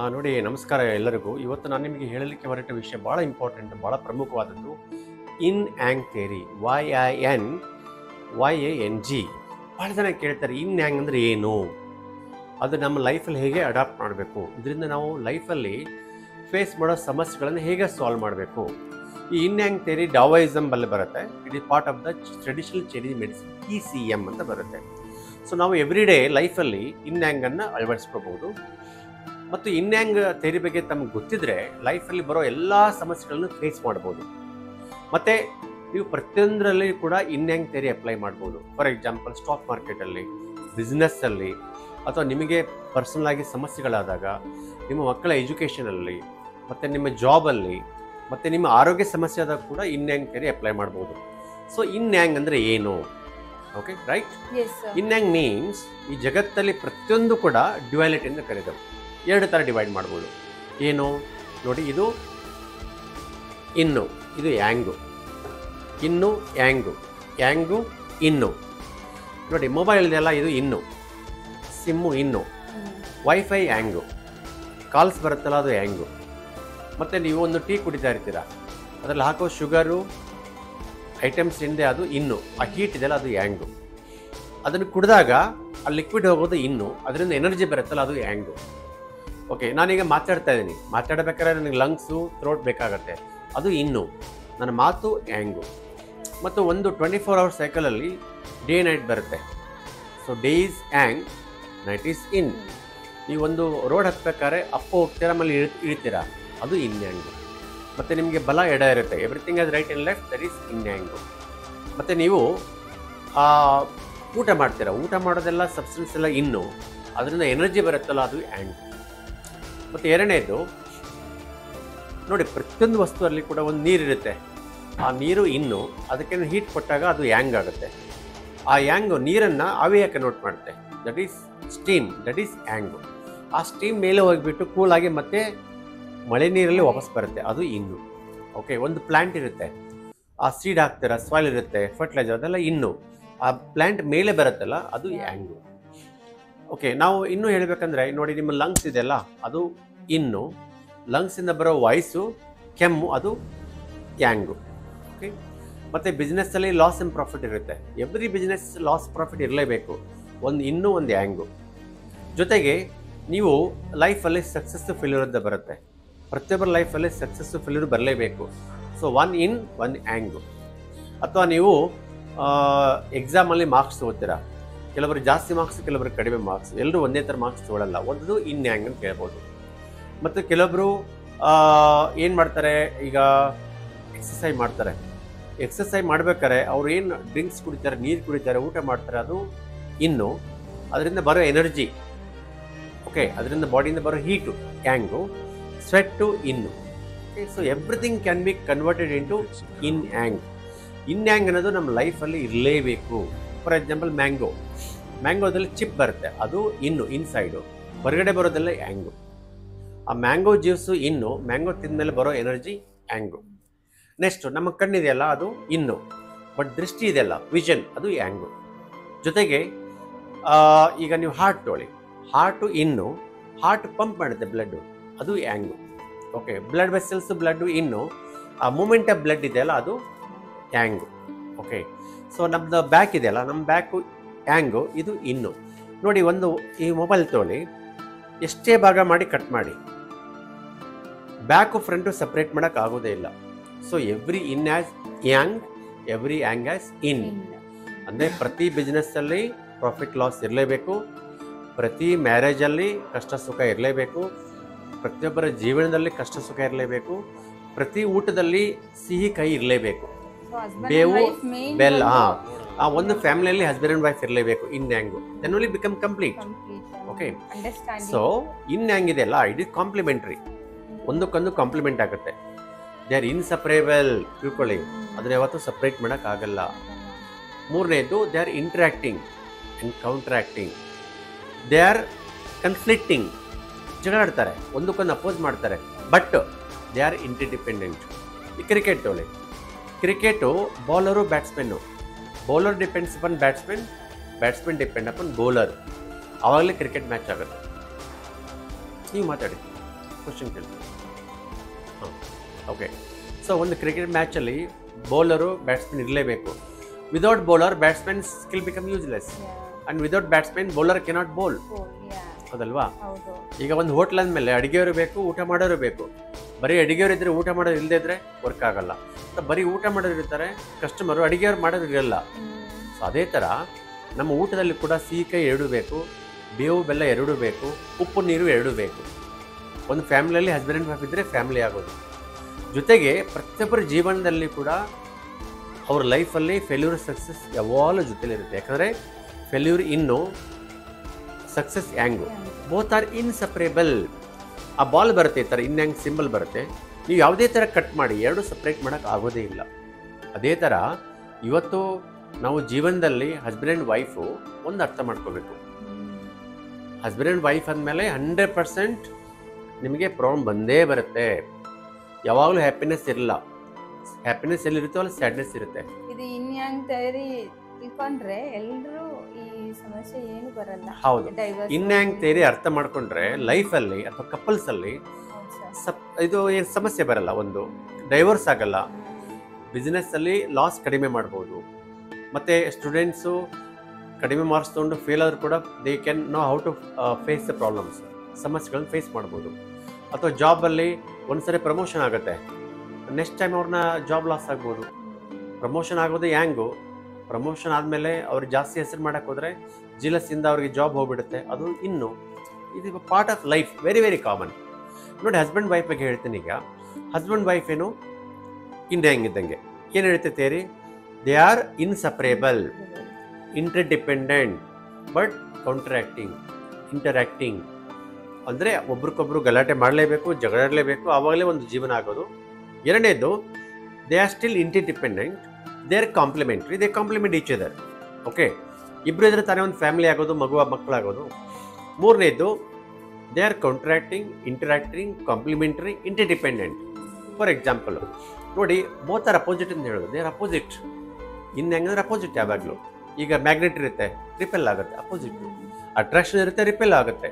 ನೋಡಿ ನಮಸ್ಕಾರ ಎಲ್ಲರಿಗೂ. ಇವತ್ತು ನಾನು ನಿಮಗೆ ಹೇಳಲಿಕ್ಕೆ ಹೊರಟ ವಿಷಯ ಭಾಳ ಇಂಪಾರ್ಟೆಂಟ್, ಭಾಳ ಪ್ರಮುಖವಾದದ್ದು. ಇನ್ ಆ್ಯಂಗ್ ಥಿಯರಿ, YIN ಭಾಳ ಜನ ಕೇಳ್ತಾರೆ ಇನ್ ಆ್ಯಂಗ್ ಅಂದರೆ ಏನು, ಅದು ನಮ್ಮ ಲೈಫಲ್ಲಿ ಹೇಗೆ ಅಡಾಪ್ಟ್ ಮಾಡಬೇಕು, ಇದರಿಂದ ನಾವು ಲೈಫಲ್ಲಿ ಫೇಸ್ ಮಾಡೋ ಸಮಸ್ಯೆಗಳನ್ನು ಹೇಗೆ ಸಾಲ್ವ್ ಮಾಡಬೇಕು. ಈ ಇನ್ ಆ್ಯಂಗ್ ಥಿಯರಿ ಡಾವಯಿಸಮ್ ಬಲ್ಲಿ ಬರುತ್ತೆ. It is part of the traditional Chinese medicine, TCM ಅಂತ ಬರುತ್ತೆ. ಸೊ ನಾವು ಎವ್ರಿ ಡೇ ಲೈಫಲ್ಲಿ ಇನ್ ಆ್ಯಂಗನ್ನು ಅಳವಡಿಸ್ಕೋಬಹುದು. ಮತ್ತು ಇನ್ ಆ್ಯಂಗ್ ಥಿಯರಿ ಬಗ್ಗೆ ತಮಗೆ ಗೊತ್ತಿದ್ರೆ ಲೈಫಲ್ಲಿ ಬರೋ ಎಲ್ಲ ಸಮಸ್ಯೆಗಳನ್ನು ಫೇಸ್ ಮಾಡ್ಬೋದು. ಮತ್ತು ನೀವು ಪ್ರತಿಯೊಂದರಲ್ಲಿ ಕೂಡ ಇನ್ ಆ್ಯಂಗ್ ಥಿಯರಿ ಅಪ್ಲೈ ಮಾಡ್ಬೋದು. ಫಾರ್ ಎಕ್ಸಾಂಪಲ್ ಸ್ಟಾಕ್ ಮಾರ್ಕೆಟಲ್ಲಿ, ಬಿಸ್ನೆಸ್ಸಲ್ಲಿ, ಅಥವಾ ನಿಮಗೆ ಪರ್ಸನಲ್ ಆಗಿ ಸಮಸ್ಯೆಗಳಾದಾಗ, ನಿಮ್ಮ ಮಕ್ಕಳ ಎಜುಕೇಷನಲ್ಲಿ, ಮತ್ತು ನಿಮ್ಮ ಜಾಬಲ್ಲಿ, ಮತ್ತು ನಿಮ್ಮ ಆರೋಗ್ಯ ಸಮಸ್ಯೆ ಆದಾಗ ಕೂಡ ಇನ್ ಆ್ಯಂಗ್ ಥಿಯರಿ ಅಪ್ಲೈ ಮಾಡ್ಬೋದು. ಸೊ ಇನ್ ಆ್ಯಂಗ್ ಅಂದರೆ ಏನು? Okay, right. Yin yang means ಈ ಜಗತ್ತಲ್ಲಿ ಪ್ರತಿಯೊಂದು ಕೂಡ ಡ್ಯುಯಾಲಿಟಿ ಅಂತ ಕರೀತಾರೆ. ಎರಡು ಥರ ಡಿವೈಡ್ ಮಾಡ್ಬೋದು. ಏನು ನೋಡಿ, ಇದು ಇನ್ನು, ಇದು ಯಾಂಗು. ಇನ್ನು ಯಾಂಗು, ಯಾಂಗು ಇನ್ನು. ನೋಡಿ ಮೊಬೈಲ್ದೆಲ್ಲ ಇದು ಇನ್ನು, ಸಿಮ್ಮು ಇನ್ನು, ವೈಫೈ ಯಾಂಗು, ಕಾಲ್ಸ್ ಬರುತ್ತಲ್ಲ ಅದು ಯಾಂಗು. ಮತ್ತು ನೀವು ಒಂದು ಟೀ ಕುಡಿತಾ ಇರ್ತೀರ, ಅದರಲ್ಲಿ ಹಾಕೋ ಶುಗರು ಐಟಮ್ಸ್ ಹಿಂದೆ ಅದು ಇನ್ನು, ಆ ಹೀಟ್ ಇದೆಯಲ್ಲ ಅದು ಯಾಂಗು. ಅದನ್ನು ಕುಡಿದಾಗ ಆ ಲಿಕ್ವಿಡ್ ಹೋಗೋದು ಇನ್ನು, ಅದರಿಂದ ಎನರ್ಜಿ ಬರುತ್ತಲ್ಲ ಅದು ಯಾಂಗು. ಓಕೆ, ನಾನೀಗ ಮಾತಾಡ್ತಾ ಇದ್ದೀನಿ, ಮಾತಾಡಬೇಕಾದ್ರೆ ನನಗೆ ಲಂಗ್ಸು, ಥ್ರೋಟ್ ಬೇಕಾಗತ್ತೆ, ಅದು ಇನ್ನು, ನನ್ನ ಮಾತು ಯಾಂಗು. ಮತ್ತು ಒಂದು 24 ಅವರ್ ಸೈಕಲಲ್ಲಿ ಡೇ ನೈಟ್ ಬರುತ್ತೆ. So day is yang, night is yin. ನೀವೊಂದು ರೋಡ್ ಹತ್ಬೇಕಾದ್ರೆ ಅಪ್ಪ ಹೋಗ್ತೀರ, ಆಮೇಲೆ ಇಳಿತೀರ, ಅದು ಇನ್ ಯಾಂಗು. ಮತ್ತು ನಿಮಗೆ ಬಲ ಎಡ ಇರುತ್ತೆ, everything as right and left, that is yin yang. ಮತ್ತು ನೀವು ಊಟ ಮಾಡ್ತೀರ, ಊಟ ಮಾಡೋದೆಲ್ಲ ಸಬ್ಸ್ಟೆನ್ಸ್ ಎಲ್ಲ ಇನ್ನು, ಅದರಿಂದ ಎನರ್ಜಿ ಬರುತ್ತಲ್ಲ ಅದು ಯಾಂಗು. ಮತ್ತು ಎರಡನೇದು ನೋಡಿ, ಪ್ರತಿಯೊಂದು ವಸ್ತುವಲ್ಲಿ ಕೂಡ ಒಂದು ನೀರಿರುತ್ತೆ, ಆ ನೀರು ಇನ್ನು, ಅದಕ್ಕೆ ಹೀಟ್ ಕೊಟ್ಟಾಗ ಅದು ಯಾಂಗ್ ಆಗುತ್ತೆ. ಆ ಯಾಂಗು ನೀರನ್ನು ಆವಿಯಾಗಿ ಕನ್ವರ್ಟ್ ಮಾಡುತ್ತೆ, that is steam, that is yang. ಆ ಸ್ಟೀಮ್ ಮೇಲೆ ಹೋಗಿಬಿಟ್ಟು ಕೂಲಾಗಿ ಮತ್ತೆ ಮಳೆ ನೀರಲ್ಲಿ ವಾಪಸ್ ಬರುತ್ತೆ, ಅದು ಇನ್ನು. ಓಕೆ, ಒಂದು ಪ್ಲ್ಯಾಂಟ್ ಇರುತ್ತೆ, ಆ ಸೀಡ್ ಹಾಕ್ತೀರ, ಸಾಯಿಲ್ ಇರುತ್ತೆ, ಫರ್ಟಿಲೈಸರ್, ಅದೆಲ್ಲ ಇನ್ನು, ಆ ಪ್ಲ್ಯಾಂಟ್ ಮೇಲೆ ಬರುತ್ತಲ್ಲ ಅದು ಯಾಂಗು. ಓಕೆ, ನಾವು ಇನ್ನೂ ಹೇಳಬೇಕಂದ್ರೆ ನೋಡಿ, ನಿಮ್ಮ ಲಂಗ್ಸ್ ಇದೆಯಲ್ಲ ಅದು ಇನ್ನು, ಲಂಗ್ಸಿಂದ ಬರೋ ವಾಯ್ಸು ಕೆಮ್ಮು ಅದು ಯಾಂಗು. ಓಕೆ, ಮತ್ತು ಬಿಸ್ನೆಸ್ಸಲ್ಲಿ ಲಾಸ್ ಆ್ಯಂಡ್ ಪ್ರಾಫಿಟ್ ಇರುತ್ತೆ. ಎವ್ರಿ ಬಿಸ್ನೆಸ್ ಲಾಸ್ ಪ್ರಾಫಿಟ್ ಇರಲೇಬೇಕು, ಒಂದು ಇನ್ನು ಒಂದು ಯಾಂಗು. ಜೊತೆಗೆ ನೀವು ಲೈಫಲ್ಲಿ ಸಕ್ಸಸ್ಸು ಫೇಲ್ಯೂರ್ ಅಂತ ಬರುತ್ತೆ, ಪ್ರತಿಯೊಬ್ಬರ ಲೈಫಲ್ಲಿ ಸಕ್ಸಸ್ಸು ಫೇಲ್ಯೂರ್ ಬರಲೇಬೇಕು. So one in one yang. ಅಥವಾ ನೀವು ಎಕ್ಸಾಮಲ್ಲಿ ಮಾರ್ಕ್ಸ್ ತೊಗೋತೀರಾ, ಕೆಲವರು ಜಾಸ್ತಿ ಮಾರ್ಕ್ಸ್, ಕೆಲವರು ಕಡಿಮೆ ಮಾರ್ಕ್ಸ್, ಎಲ್ಲರೂ ಒಂದೇ ಥರ ಮಾರ್ಕ್ಸ್ ತೊಗೊಳ್ಳಲ್ಲ, ಒಂದು ಇನ್ ಯಾಂಗ್ ಅಂತ ಕೇಳ್ಬೋದು. ಮತ್ತು ಕೆಲವೊಬ್ಬರು ಏನು ಮಾಡ್ತಾರೆ, ಈಗ ಎಕ್ಸಸೈಸ್ ಮಾಡ್ತಾರೆ, ಎಕ್ಸಸೈಸ್ ಮಾಡ್ಬೇಕಾದ್ರೆ ಅವ್ರು ಏನು ಡ್ರಿಂಕ್ಸ್ ಕುಡಿತಾರೆ, ನೀರು ಕುಡಿತಾರೆ, ಊಟ ಮಾಡ್ತಾರೆ, ಅದು ಇನ್ನು, ಅದರಿಂದ ಬರೋ ಎನರ್ಜಿ, ಓಕೆ, ಅದರಿಂದ ಬಾಡಿಯಿಂದ ಬರೋ heat yang, sweat yin. So everything can be converted into yin yang. Yin yang ಅನ್ನೋದು ನಮ್ಮ ಲೈಫಲ್ಲಿ ಇರಲೇಬೇಕು. ಫಾರ್ ಎಕ್ಸಾಂಪಲ್ ಮ್ಯಾಂಗೋದಲ್ಲಿ ಚಿಪ್ ಬರುತ್ತೆ, ಅದು ಇನ್ನು, ಇನ್ಸೈಡು, ಹೊರಗಡೆ ಬರೋದೆಲ್ಲ ಯಾಂಗು. ಆ ಮ್ಯಾಂಗೋ ಜ್ಯೂಸು ಇನ್ನು, ಮ್ಯಾಂಗೋ ತಿಂದಮೇಲೆ ಬರೋ ಎನರ್ಜಿ ಯಾಂಗು. ನೆಕ್ಸ್ಟು ನಮ್ಮ ಕಣ್ಣಿದೆಯಲ್ಲ ಅದು ಇನ್ನು, ಬಟ್ ದೃಷ್ಟಿ ಇದೆಯಲ್ಲ ವಿಷನ್, ಅದು ಯಾಂಗು. ಜೊತೆಗೆ ಈಗ ನೀವು ಹಾರ್ಟ್ ತೊಗೊಳ್ಳಿ, ಹಾರ್ಟು ಇನ್ನು, ಹಾರ್ಟ್ ಪಂಪ್ ಮಾಡುತ್ತೆ ಬ್ಲಡ್ಡು, ಅದು ಯಾಂಗು. ಓಕೆ, ಬ್ಲಡ್ ವೆಸಲ್ಸ್, ಬ್ಲಡ್ಡು ಇನ್ನು, ಆ ಮೂಮೆಂಟ್ ಆಫ್ ಬ್ಲಡ್ ಇದೆಯಲ್ಲ ಅದು ಯಾಂಗು. ಓಕೆ, ಸೊ ನಮ್ಮದು ಬ್ಯಾಕ್ ಇದೆಯಲ್ಲ, ನಮ್ಮ ಬ್ಯಾಕು ಯಾಂಗು, ಇದು ಇನ್ನು. ನೋಡಿ, ಒಂದು ಈ ಮೊಬೈಲ್ ತೊಗೊಳ್ಳಿ, ಎಷ್ಟೇ ಭಾಗ ಮಾಡಿ ಕಟ್ ಮಾಡಿ, ಬ್ಯಾಕು ಫ್ರಂಟು ಸಪ್ರೇಟ್ ಮಾಡೋಕ್ಕೆ ಆಗೋದೇ ಇಲ್ಲ. So every yin as yang, every yang as yin. ಅಂದರೆ ಪ್ರತಿ ಬಿಸ್ನೆಸ್ಸಲ್ಲಿ ಪ್ರಾಫಿಟ್ ಲಾಸ್ ಇರಲೇಬೇಕು, ಪ್ರತಿ ಮ್ಯಾರೇಜಲ್ಲಿ ಕಷ್ಟ ಸುಖ ಇರಲೇಬೇಕು, ಪ್ರತಿಯೊಬ್ಬರ ಜೀವನದಲ್ಲಿ ಕಷ್ಟ ಸುಖ ಇರಲೇಬೇಕು, ಪ್ರತಿ ಊಟದಲ್ಲಿ ಸಿಹಿ ಕೈ ಇರಲೇಬೇಕು, ಬೇವು ಬೆಲ್ಲ. ಆ ಒಂದು ಫ್ಯಾಮಿಲಿಯಲ್ಲಿ ಹಸ್ಬೆಂಡ್ ಆ್ಯಂಡ್ ವೈಫ್ ಇರಲೇಬೇಕು, yin yang, then only become complete. Okay, so yin yang ಇದೆಯಲ್ಲ, ಇಟ್ ಈಸ್ ಕಾಂಪ್ಲಿಮೆಂಟ್ರಿ, ಒಂದಕ್ಕೊಂದು ಕಾಂಪ್ಲಿಮೆಂಟ್ ಆಗುತ್ತೆ. ದೇ ಆರ್ ಇನ್ಸಪ್ರೇಬಲ್, ತಿಳ್ಕೊಳ್ಳಿ, ಅದನ್ನ ಯಾವತ್ತೂ ಸಪ್ರೇಟ್ ಮಾಡೋಕ್ಕಾಗಲ್ಲ. ಮೂರನೇದು, they are interacting and counteracting. They are conflicting, ಜಗಳಾಡ್ತಾರೆ, ಒಂದಕ್ಕೊಂದು ಅಪೋಸ್ ಮಾಡ್ತಾರೆ, ಬಟ್ ದೇ ಆರ್ ಇಂಟರ್ಡಿಪೆಂಡೆಂಟ್. ಈ ಕ್ರಿಕೆಟ್ ತೊಗೊಳ್ಳಿ, cricket bowler batsman, bowler depends upon batsman, batsman depend upon bowler, ಆವಾಗಲೇ ಕ್ರಿಕೆಟ್ ಮ್ಯಾಚ್ ಆಗುತ್ತೆ. ನೀವು ಮಾತಾಡಿ. ಕ್ವಶನ್ ಕೇಳ್ತೀನಿ. ಹಾಂ, ಓಕೆ. ಸೊ ಒಂದು ಕ್ರಿಕೆಟ್ ಮ್ಯಾಚಲ್ಲಿ ಬೌಲರು ಬ್ಯಾಟ್ಸ್ಮನ್ ಇರಲೇಬೇಕು. Without bowler batsman skill become useless, and without batsman bowler cannot bowl. ಹೌದಲ್ವಾ? ಈಗ ಒಂದು ಹೋಟ್ಲ್ ಅಂದಮೇಲೆ ಅಡುಗೆಯವರು ಬೇಕು, ಊಟ ಮಾಡೋರು ಬೇಕು. ಬರೀ ಅಡುಗೆಯವರು ಇದ್ದರೆ ಊಟ ಮಾಡೋರು ಇಲ್ಲದೇ ಇದ್ದರೆ ವರ್ಕ್ ಆಗಲ್ಲ. ಬರೀ ಊಟ ಮಾಡೋರು ಇರ್ತಾರೆ, ಕಸ್ಟಮರು ಅಡುಗೆಯವ್ರು ಮಾಡೋರು ಇರಲ್ಲ. ಸೊ ಅದೇ ಥರ ನಮ್ಮ ಊಟದಲ್ಲಿ ಕೂಡ ಸಿಹಿ ಕೈ ಎರಡೂ ಬೇಕು, ಬೇವು ಬೆಲ್ಲ ಎರಡೂ ಬೇಕು, ಉಪ್ಪು ನೀರು ಎರಡೂ ಬೇಕು. ಒಂದು ಫ್ಯಾಮಿಲಿಯಲ್ಲಿ ಹಸ್ಬೆಂಡ್ ಆ್ಯಂಡ್ ವೈಫ್ ಇದ್ದರೆ ಫ್ಯಾಮಿಲಿ ಆಗೋದು. ಜೊತೆಗೆ ಪ್ರತಿಯೊಬ್ಬರ ಜೀವನದಲ್ಲಿ ಕೂಡ ಅವ್ರ ಲೈಫಲ್ಲಿ ಫೇಲ್ಯೂರ್ ಸಕ್ಸಸ್ ಯಾವಾಗಲೂ ಜೊತೆಲಿರುತ್ತೆ. ಯಾಕಂದರೆ ಫೇಲ್ಯೂರ್ ಇನ್ನು, ಸಕ್ಸಸ್ ಹ್ಯಾಂಗು, ಬೋತ್ ಆರ್ ಇನ್ಸಪ್ರೇಬಲ್. ಆ ಬಾಲ್ ಬರುತ್ತೆ ಈ ಥರ ಇನ್ ಹ್ಯಾಂಗ್ ಸಿಂಬಲ್ ಬರುತ್ತೆ, ನೀವು ಯಾವುದೇ ಥರ ಕಟ್ ಮಾಡಿ ಎರಡು ಸಪ್ರೇಟ್ ಮಾಡೋಕ್ಕೆ ಆಗೋದೇ ಇಲ್ಲ. ಅದೇ ಥರ ಇವತ್ತು ನಾವು ಜೀವನದಲ್ಲಿ ಹಸ್ಬೆಂಡ್ ಆ್ಯಂಡ್ ವೈಫು ಒಂದು ಅರ್ಥ ಮಾಡ್ಕೋಬೇಕು. ಹಸ್ಬೆಂಡ್ ಆ್ಯಂಡ್ ವೈಫ್ ಅಂದಮೇಲೆ 100% ನಿಮಗೆ ಪ್ರಾಬ್ಲಮ್ ಬಂದೇ ಬರುತ್ತೆ. ಯಾವಾಗಲೂ ಹ್ಯಾಪಿನೆಸ್ ಇರಲ್ಲ. ಹ್ಯಾಪಿನೆಸ್ ಎಲ್ಲಿರುತ್ತೋ ಅಲ್ಲಿ ಸ್ಯಾಡ್ನೆಸ್ ಇರುತ್ತೆ. ಇದು ಇನ್ಯಾಂಗ್ ಥಿಯರಿ ತಿಳ್ಕೊಂಡ್ರೆ ಎಲ್ಲರೂ ಈ ಸಮಸ್ಯೆ ಏನು ಬರಲ್ಲ. ಹೌದು, ಇನ್ಯಾಂಗ್ ಥಿಯರಿ ಅರ್ಥ ಮಾಡ್ಕೊಂಡ್ರೆ ಲೈಫಲ್ಲಿ ಅಥವಾ ಕಪಲ್ಸಲ್ಲಿ ಇದು ಏನು ಸಮಸ್ಯೆ ಬರಲ್ಲ. ಒಂದು ಡೈವರ್ಸ್ ಆಗಲ್ಲ, ಬಿಸ್ನೆಸ್ಸಲ್ಲಿ ಲಾಸ್ ಕಡಿಮೆ ಮಾಡ್ಬೋದು. ಮತ್ತು ಸ್ಟೂಡೆಂಟ್ಸು ಕಡಿಮೆ ಮಾರ್ಕ್ಸ್ ತೊಗೊಂಡು ಫೇಲ್ ಆದರೂ ಕೂಡ they can know how to face the problems, ಸಮಸ್ಯೆಗಳನ್ನು ಫೇಸ್ ಮಾಡ್ಬೋದು. ಅಥವಾ ಜಾಬಲ್ಲಿ ಒಂದ್ಸರಿ ಪ್ರಮೋಷನ್ ಆಗುತ್ತೆ, ನೆಕ್ಸ್ಟ್ ಟೈಮ್ ಅವ್ರನ್ನ ಜಾಬ್ ಲಾಸ್ ಆಗ್ಬೋದು. ಪ್ರಮೋಷನ್ ಆಗೋದು ಹ್ಯಾಂಗು, ಪ್ರಮೋಷನ್ ಆದಮೇಲೆ ಅವ್ರಿಗೆ ಜಾಸ್ತಿ ಹೆಸರು ಮಾಡೋಕ್ಕೆ ಹೋದರೆ ಜಿಲಸ್ಸಿಂದ ಅವ್ರಿಗೆ ಜಾಬ್ ಹೋಗ್ಬಿಡುತ್ತೆ. ಅದು ಇನ್ನು ಇದು part of life, very very common. ನೋಡಿ, ಹಸ್ಬೆಂಡ್ ವೈಫ್ ಬಗ್ಗೆ ಹೇಳ್ತೀನಿ. ಈಗ ಹಸ್ಬೆಂಡ್ ವೈಫ್ ಏನು ಇಂಡಿಯಾಂಗ್ ಇದ್ದಂಗೆ. ಏನು ಹೇಳ್ತೈತೆ theory? They are inseparable, interdependent but interacting. ಅಂದರೆ ಒಬ್ರಿಗೊಬ್ರು ಗಲಾಟೆ ಮಾಡಲೇಬೇಕು, ಜಗಳಾಡಲೇಬೇಕು, ಆವಾಗಲೇ ಒಂದು ಜೀವನ ಆಗೋದು. ಎರಡನೇದು, they are still interdependent, they are complementary, they complement each other. Okay, ಇಬ್ಬರು ಇದ್ರೆ ತಾನೇ ಒಂದು ಫ್ಯಾಮಿಲಿ ಆಗೋದು, ಮಕ್ಕಳಾಗೋದು. ಮೂರನೇದು, they are interacting, complementary, interdependent. For example ನೋಡಿ, ಬೋತ್ ಆರ್ ಅಪೋಸಿಟ್ ಅಂತ ಹೇಳೋದು. They are opposite. ಇನ್ನು ಹೆಂಗಂದ್ರೆ ಅಪೋಸಿಟ್ ಯಾವಾಗಲೂ. ಈಗ ಮ್ಯಾಗ್ನೆಟ್ ಇರುತ್ತೆ, ರಿಪೆಲ್ ಆಗುತ್ತೆ, ಅಪೋಸಿಟ್. ಅಟ್ರಾಕ್ಷನ್ ಇರುತ್ತೆ, ರಿಪೆಲ್ ಆಗುತ್ತೆ,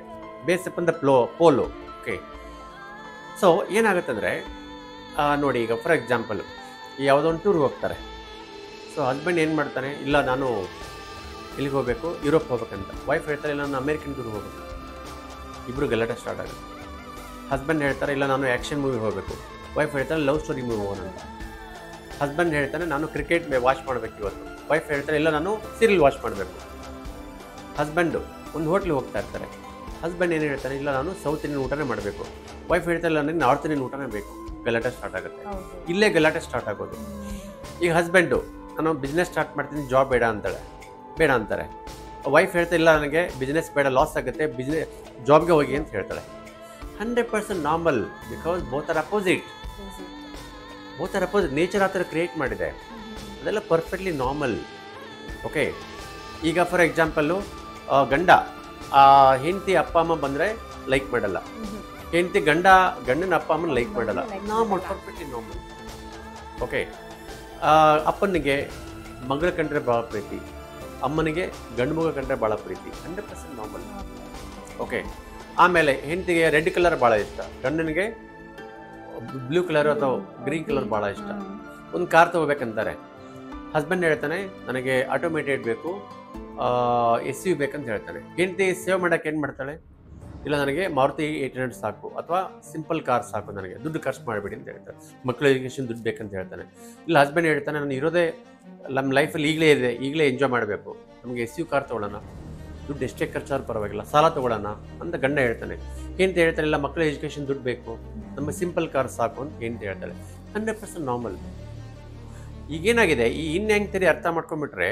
ಬೇಸಪ್ ಅಂತ ಪೋಲು. ಓಕೆ, ಸೊ ಏನಾಗುತ್ತಂದರೆ ನೋಡಿ, ಈಗ ಫಾರ್ ಎಕ್ಸಾಂಪಲ್ ಯಾವುದೋ ಒಂದು ಟೂರ್ಗೆ ಹೋಗ್ತಾರೆ. ಸೊ ಹಸ್ಬೆಂಡ್ ಏನು ಮಾಡ್ತಾನೆ, ಇಲ್ಲ ನಾನು ಇಲ್ಲಿಗೆ ಹೋಗಬೇಕು, ಯುರೋಪ್ ಹೋಗ್ಬೇಕಂತ. ವೈಫ್ ಹೇಳ್ತಾರೆ, ಇಲ್ಲ ನಾನು ಅಮೇರಿಕನ್ ಟೂರ್ಗೆ ಹೋಗ್ಬೇಕು. ಇಬ್ಬರು ಗಲಾಟೆ ಸ್ಟಾರ್ಟ್ ಆಗುತ್ತೆ. ಹಸ್ಬೆಂಡ್ ಹೇಳ್ತಾರೆ, ಇಲ್ಲ ನಾನು ಆ್ಯಕ್ಷನ್ ಮೂವಿ ಹೋಗಬೇಕು. ವೈಫ್ ಹೇಳ್ತಾರೆ, ಲವ್ ಸ್ಟೋರಿ ಮೂವಿ ಹೋಗೋಣ ಅಂತ. ಹಸ್ಬೆಂಡ್ ಹೇಳ್ತಾನೆ, ನಾನು ಕ್ರಿಕೆಟ್ ವಾಚ್ ಮಾಡಬೇಕು ಇವತ್ತು. ವೈಫ್ ಹೇಳ್ತಾರೆ, ಇಲ್ಲ ನಾನು ಸೀರಿಯಲ್ ವಾಚ್ ಮಾಡಬೇಕು. ಹಸ್ಬೆಂಡು ಒಂದು ಹೋಟ್ಲಿಗೆ ಹೋಗ್ತಾ ಇರ್ತಾರೆ. ಹಸ್ಬೆಂಡ್ ಏನು ಹೇಳ್ತಾನೆ, ಇಲ್ಲ ನಾನು ಸೌತ್ ಇಂಡಿಯನ್ ಊಟನೇ ಮಾಡಬೇಕು. ವೈಫ್ ಹೇಳ್ತಾರೆ, ಇಲ್ಲ ನನಗೆ ನಾರ್ತ್ ಇಂಡಿಯನ್ ಊಟನೇ ಬೇಕು. ಗಲಾಟೆ ಸ್ಟಾರ್ಟ್ ಆಗುತ್ತೆ. ಇಲ್ಲೇ ಗಲಾಟೆ ಸ್ಟಾರ್ಟ್ ಆಗೋದು. ಈಗ ಹಸ್ಬೆಂಡು, ನಾನು ಬಿಸ್ನೆಸ್ ಸ್ಟಾರ್ಟ್ ಮಾಡ್ತೀನಿ, ಜಾಬ್ ಬೇಡ ಅಂತಾರೆ. ವೈಫ್ ಹೇಳ್ತಾ, ಇಲ್ಲ ನನಗೆ ಬಿಸ್ನೆಸ್ ಬೇಡ, ಲಾಸ್ ಆಗುತ್ತೆ, ಜಾಬ್ಗೆ ಹೋಗಿ ಅಂತ ಹೇಳ್ತಾಳೆ. 100% normal, because both are opposite. Nature ಆ ಥರ ಕ್ರಿಯೇಟ್ ಮಾಡಿದೆ. ಅದೆಲ್ಲ ಪರ್ಫೆಕ್ಟ್ಲಿ ನಾರ್ಮಲ್. ಓಕೆ, ಈಗ ಫಾರ್ ಎಕ್ಸಾಂಪಲ್ಲು ಗಂಡ ಹೆಂಡತಿ ಅಪ್ಪ ಅಮ್ಮ ಬಂದರೆ ಲೈಕ್ ಮಾಡಲ್ಲ, ಹೆಂಡತಿ ಗಂಡನ ಅಪ್ಪ ಅಮ್ಮನ ಲೈಕ್ ಮಾಡಲ್ಲ. Normal, perfectly normal. ಓಕೆ, ಅಪ್ಪನಿಗೆ ಮಗಳ ಕಂಡ್ರೆ ಭಾಳ ಪ್ರೀತಿ, ಅಮ್ಮನಿಗೆ ಗಂಡು ಮಗ ಕಂಡ್ರೆ ಭಾಳ ಪ್ರೀತಿ. 100% ನಾರ್ಮಲ್. ಓಕೆ, ಆಮೇಲೆ ಹೆಂಡತಿಗೆ ರೆಡ್ ಕಲರ್ ಭಾಳ ಇಷ್ಟ, ಗಂಡನಿಗೆ ಬ್ಲೂ ಕಲರ್ ಅಥವಾ ಗ್ರೀನ್ ಕಲರ್ ಭಾಳ ಇಷ್ಟ. ಒಂದು ಕಾರ್ ತೊಗೋಬೇಕಂತಾರೆ. ಹಸ್ಬೆಂಡ್ ಹೇಳ್ತಾನೆ, ನನಗೆ ಆಟೋಮೇಟೆಡ್ ಬೇಕು, SUV ಬೇಕಂತ ಹೇಳ್ತಾನೆ. ಹೆಂಡತಿ ಸೇವ್ ಮಾಡೋಕ್ಕೆ ಏನು ಮಾಡ್ತಾಳೆ, ಇಲ್ಲ ನನಗೆ ಮಾರುತಿ 800 ಸಾಕು, ಅಥವಾ ಸಿಂಪಲ್ ಕಾರ್ ಸಾಕು, ನನಗೆ ದುಡ್ಡು ಖರ್ಚು ಮಾಡಿಬಿಡಿ ಅಂತ ಹೇಳ್ತಾರೆ. ಮಕ್ಕಳ ಎಜುಕೇಷನ್ ದುಡ್ಡು ಬೇಕಂತ ಹೇಳ್ತಾನೆ. ಇಲ್ಲ ಹಸ್ಬೆಂಡ್ ಹೇಳ್ತಾನೆ, ನಾನು ಇರೋದೇ ನಮ್ಮ ಲೈಫಲ್ಲಿ ಈಗಲೇ ಎಂಜಾಯ್ ಮಾಡಬೇಕು, ನಮಗೆ SUV ಕಾರ್ ತೊಗೊಳ್ಳೋಣ, ದುಡ್ಡು ಎಷ್ಟೇ ಖರ್ಚಾದ್ರೂ ಪರವಾಗಿಲ್ಲ, ಸಾಲ ತೊಗೊಳ್ಳೋಣ ಅಂತ ಗಂಡ ಹೇಳ್ತಾನೆ. ಹೆಂಡತಿ ಹೇಳ್ತಾನೆ, ಇಲ್ಲ ಮಕ್ಕಳ ಎಜುಕೇಷನ್ ದುಡ್ಡು ಬೇಕು, ನಮ್ಮ ಸಿಂಪಲ್ ಕಾರ್ ಸಾಕು ಅಂತ ಹೆಂಡತಿ ಹೇಳ್ತಾಳೆ. 100% ನಾರ್ಮಲ್. ಈಗೇನಾಗಿದೆ, ಈ ಇನ್ಯಾಂಗ್ ಥಿಯರಿ ಅರ್ಥ ಮಾಡ್ಕೊಂಡ್ಬಿಟ್ರೆ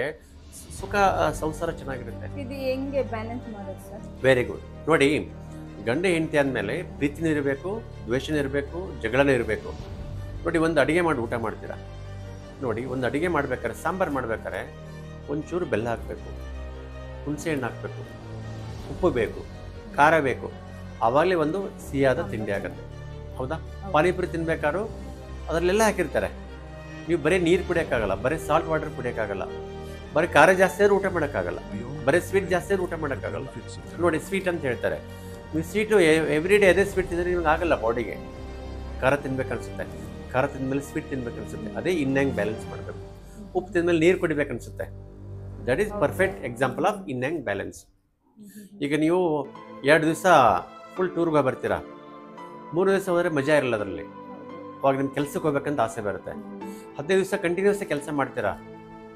ಸುಖ ಸಂಸಾರ ಚೆನ್ನಾಗಿರುತ್ತೆ. ಇದು ಹೆಂಗೆ ಬ್ಯಾಲೆನ್ಸ್ ಮಾಡೋದು ಸರ್? Very good. ನೋಡಿ, ಗಂಡ ಹೆಂಡತಿ ಆದಮೇಲೆ ಪ್ರೀತಿನೂ ಇರಬೇಕು, ದ್ವೇಷನೂ ಇರಬೇಕು, ಜಗಳನೂ ಇರಬೇಕು. ನೋಡಿ, ಒಂದು ಅಡುಗೆ ಮಾಡಿ ಊಟ ಮಾಡ್ತೀರಾ. ನೋಡಿ, ಒಂದು ಅಡುಗೆ ಮಾಡ್ಬೇಕಾದ್ರೆ, ಸಾಂಬಾರು ಮಾಡ್ಬೇಕಾದ್ರೆ ಒಂಚೂರು ಬೆಲ್ಲ ಹಾಕಬೇಕು, ಹುಣಸೆ ಹಣ್ಣು ಹಾಕಬೇಕು, ಉಪ್ಪು ಬೇಕು, ಖಾರ ಬೇಕು. ಆವಾಗಲೇ ಒಂದು ಸಿಹಿಯಾದ ತಿಂಡಿ ಆಗುತ್ತೆ. ಹೌದಾ? ಪಾನಿಪುರಿ ತಿನ್ಬೇಕಾದ್ರೂ ಅದರಲ್ಲೆಲ್ಲ ಹಾಕಿರ್ತಾರೆ. ನೀವು ಬರೀ ನೀರು ಕುಡಿಯೋಕ್ಕಾಗಲ್ಲ, ಬರೀ ಸಾಲ್ಟ್ ವಾಟರ್ ಕುಡಿಯೋಕ್ಕಾಗಲ್ಲ, ಬರೀ ಖಾರ ಜಾಸ್ತಿ ಆದ್ರೂ ಊಟ ಮಾಡೋಕ್ಕಾಗಲ್ಲ, ಬರೀ ಸ್ವೀಟ್ ಜಾಸ್ತಿ ಆದ್ರೂ ಊಟ ಮಾಡೋಕ್ಕಾಗಲ್ಲ. ನೋಡಿ, ಸ್ವೀಟ್ ಅಂತ ಹೇಳ್ತಾರೆ. ನೀವು ಸ್ವೀಟು ಎವ್ರಿ ಡೇ ಅದೇ ಸ್ವೀಟ್ ತಿಂದರೆ ನಿಮ್ಗೆ ಆಗಲ್ಲ ಬಾಡಿಗೆ. ಖಾರ ತಿನ್ಬೇಕು ಅನ್ಸುತ್ತೆ, ಖಾರ ತಿಂದಮೇಲೆ ಸ್ವೀಟ್ ತಿನ್ಬೇಕು ಅನ್ಸುತ್ತೆ. ಅದೇ ಇನ್ ಹ್ಯಾಂಗ್ ಬ್ಯಾಲೆನ್ಸ್ ಮಾಡಬೇಕು. ಉಪ್ಪು ತಿಂದಮೇಲೆ ನೀರು ಕುಡಿಬೇಕು ಅನ್ಸುತ್ತೆ. That is perfect example of in hang balance. ಈಗ ನೀವು 2 ದಿವಸ ಫುಲ್ ಟೂರ್ಗೆ ಬರ್ತೀರಾ, 3 ದಿವಸ ಹೋದರೆ ಮಜಾ ಇರಲ್ಲ ಅದರಲ್ಲಿ. ಅವಾಗ ನಿಮ್ಮ ಕೆಲ್ಸಕ್ಕೆ ಹೋಗ್ಬೇಕಂತ ಆಸೆ ಬರುತ್ತೆ. 15 ದಿವಸ ಕಂಟಿನ್ಯೂಸ್ ಕೆಲಸ ಮಾಡ್ತೀರಾ,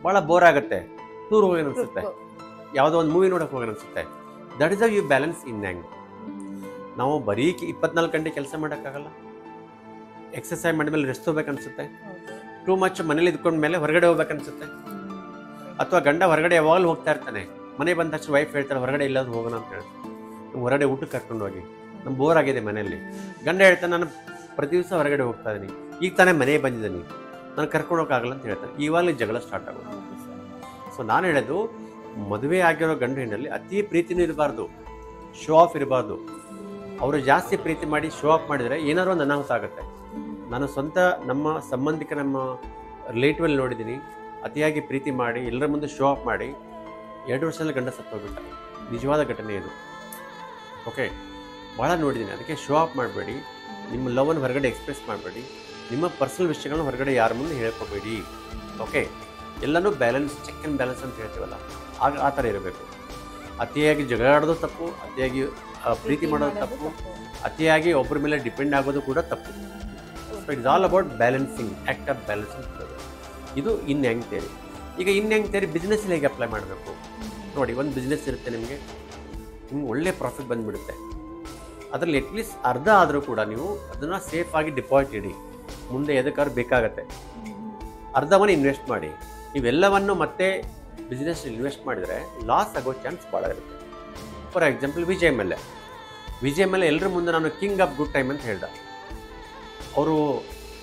ಭಾಳ ಬೋರ್ ಆಗುತ್ತೆ, ಟೂರ್ ಹೋಗೋಣ ಅನ್ಸುತ್ತೆ, ಯಾವುದೋ ಒಂದು ಮೂವಿ ನೋಡೋಕೆ ಹೋಗೋಣ ಅನ್ಸುತ್ತೆ. That is how you balance yin yang. ನಾವು ಬರೀ 24 ಗಂಟೆ ಕೆಲಸ ಮಾಡೋಕ್ಕಾಗಲ್ಲ. ಎಕ್ಸರ್ಸೈಸ್ ಮಾಡಿದ್ಮೇಲೆ ರೆಸ್ಟ್ ಹೋಗ್ಬೇಕನ್ಸುತ್ತೆ. ಟೂ ಮಚ್ ಮನೇಲಿ ಇದ್ಕೊಂಡ್ಮೇಲೆ ಹೊರಗಡೆ ಹೋಗ್ಬೇಕನ್ಸುತ್ತೆ. ಅಥವಾ ಗಂಡ ಹೊರಗಡೆ ಯಾವಾಗಲೂ ಹೋಗ್ತಾ ಇರ್ತಾನೆ, ಮನೆ ಬಂದ ತಕ್ಷಣ ವೈಫ್ ಹೇಳ್ತಾರೆ ಹೊರಗಡೆ ಇಲ್ಲಾದ್ರೂ ಹೋಗೋಣ ಅಂತ ಹೇಳ್ತಾರೆ. ನಮ್ಗೆ ಹೊರಗಡೆ ಊಟಕ್ಕೆ ಕರ್ಕೊಂಡು ಹೋಗಿ, ನಮ್ಗೆ ಬೋರ್ ಆಗಿದೆ ಮನೆಯಲ್ಲಿ. ಗಂಡ ಹೇಳ್ತಾನೆ ನಾನು ಪ್ರತಿ ದಿವಸ ಹೊರಗಡೆ ಹೋಗ್ತಾ ಇದ್ದೀನಿ, ಈಗ ತಾನೇ ಮನೆಗೆ ಬಂದಿದ್ದೀನಿ, ನಾನು ಕರ್ಕೊಂಡು ಹೋಗೋಕ್ಕಾಗಲ್ಲ ಅಂತ ಹೇಳ್ತಾರೆ. ಇವಾಗಲೇ ಜಗಳ ಸ್ಟಾರ್ಟ್ ಆಗೋದು. ಸೊ ನಾನು ಹೇಳೋದು, ಮದುವೆ ಆಗಿರೋ ಗಂಡು ಹೆಣ್ಣಲ್ಲಿ ಅತಿ ಪ್ರೀತಿನೂ ಇರಬಾರ್ದು, ಶೋ ಆಫ್ ಇರಬಾರ್ದು. ಅವರು ಜಾಸ್ತಿ ಪ್ರೀತಿ ಮಾಡಿ ಶೋ ಆಫ್ ಮಾಡಿದರೆ ಏನಾದ್ರು ಒಂದು ಅನಾಹುತ ಆಗುತ್ತೆ. ನಾನು ಸ್ವಂತ ನಮ್ಮ ಸಂಬಂಧಿಕ ನಮ್ಮ ರಿಲೇಟಿವಲ್ಲಿ ನೋಡಿದ್ದೀನಿ, ಅತಿಯಾಗಿ ಪ್ರೀತಿ ಮಾಡಿ ಎಲ್ಲರ ಮುಂದೆ ಶೋ ಆಫ್ ಮಾಡಿ 2 ವರ್ಷದಲ್ಲಿ ಗಂಡ ಸತ್ತೋಗ್ಬಿಟ್ಟ. ನಿಜವಾದ ಘಟನೆ ಇದು. ಓಕೆ, ಭಾಳ ನೋಡಿದ್ದೀನಿ. ಅದಕ್ಕೆ ಶೋ ಆಫ್ ಮಾಡಬೇಡಿ, ನಿಮ್ಮ ಲವನ್ನು ಹೊರಗಡೆ ಎಕ್ಸ್ಪ್ರೆಸ್ ಮಾಡಬೇಡಿ, ನಿಮ್ಮ ಪರ್ಸನಲ್ ವಿಷಯಗಳನ್ನ ಹೊರಗಡೆ ಯಾರ ಮುಂದೆ ಹೇಳ್ಕೋಬೇಡಿ. ಓಕೆ, ಎಲ್ಲನೂ ಬ್ಯಾಲೆನ್ಸ್, ಚೆಕ್ ಆ್ಯಂಡ್ ಬ್ಯಾಲೆನ್ಸ್ ಅಂತ ಹೇಳ್ತೀವಲ್ಲ, ಆಗ ಆ ಥರ ಇರಬೇಕು. ಅತಿಯಾಗಿ ಜಗಳ ಆಡೋದು ತಪ್ಪು, ಅತಿಯಾಗಿ ಪ್ರೀತಿ ಮಾಡೋದು ತಪ್ಪು, ಅತಿಯಾಗಿ ಒಬ್ಬರ ಮೇಲೆ ಡಿಪೆಂಡ್ ಆಗೋದು ಕೂಡ ತಪ್ಪು. So it's all about balancing, act of balancing. ಇದು ಇನ್ ಹ್ಯಾಂಗ್ ಥಿಯರಿ. ಈಗ ಇನ್ ಹ್ಯಾಂಗ್ ಥಿಯರಿ ಬಿಸ್ನೆಸ್ಸಲ್ಲಿ ಹೇಗೆ ಅಪ್ಲೈ ಮಾಡಬೇಕು ನೋಡಿ. ಒಂದು ಬಿಸ್ನೆಸ್ ಇರುತ್ತೆ, ನಿಮಗೆ ಒಳ್ಳೆ ಪ್ರಾಫಿಟ್ ಬಂದುಬಿಡುತ್ತೆ. ಅದರಲ್ಲಿ ಅಟ್ಲೀಸ್ಟ್ ಅರ್ಧ ಆದರೂ ಕೂಡ ನೀವು ಅದನ್ನು ಸೇಫಾಗಿ ಡಿಪಾಸಿಟ್ ಇಡಿ, ಮುಂದೆ ಎದಕ್ಕಾದ್ರೂ ಬೇಕಾಗತ್ತೆ. ಅರ್ಧವನ್ನು ಇನ್ವೆಸ್ಟ್ ಮಾಡಿ. ಇವೆಲ್ಲವನ್ನು ಮತ್ತೆ ಬಿಸ್ನೆಸ್ ಇನ್ವೆಸ್ಟ್ ಮಾಡಿದರೆ ಲಾಸ್ ಆಗೋ ಚಾನ್ಸ್ ಭಾಳ ಇರುತ್ತೆ. ಫಾರ್ ಎಕ್ಸಾಂಪಲ್ ವಿಜಯ್ ಮೇಲೆ ಎಲ್ಲರ ಮುಂದೆ ನಾನು ಕಿಂಗ್ ಆಫ್ ಗುಡ್ ಟೈಮ್ ಅಂತ ಹೇಳ್ದೆ. ಅವರು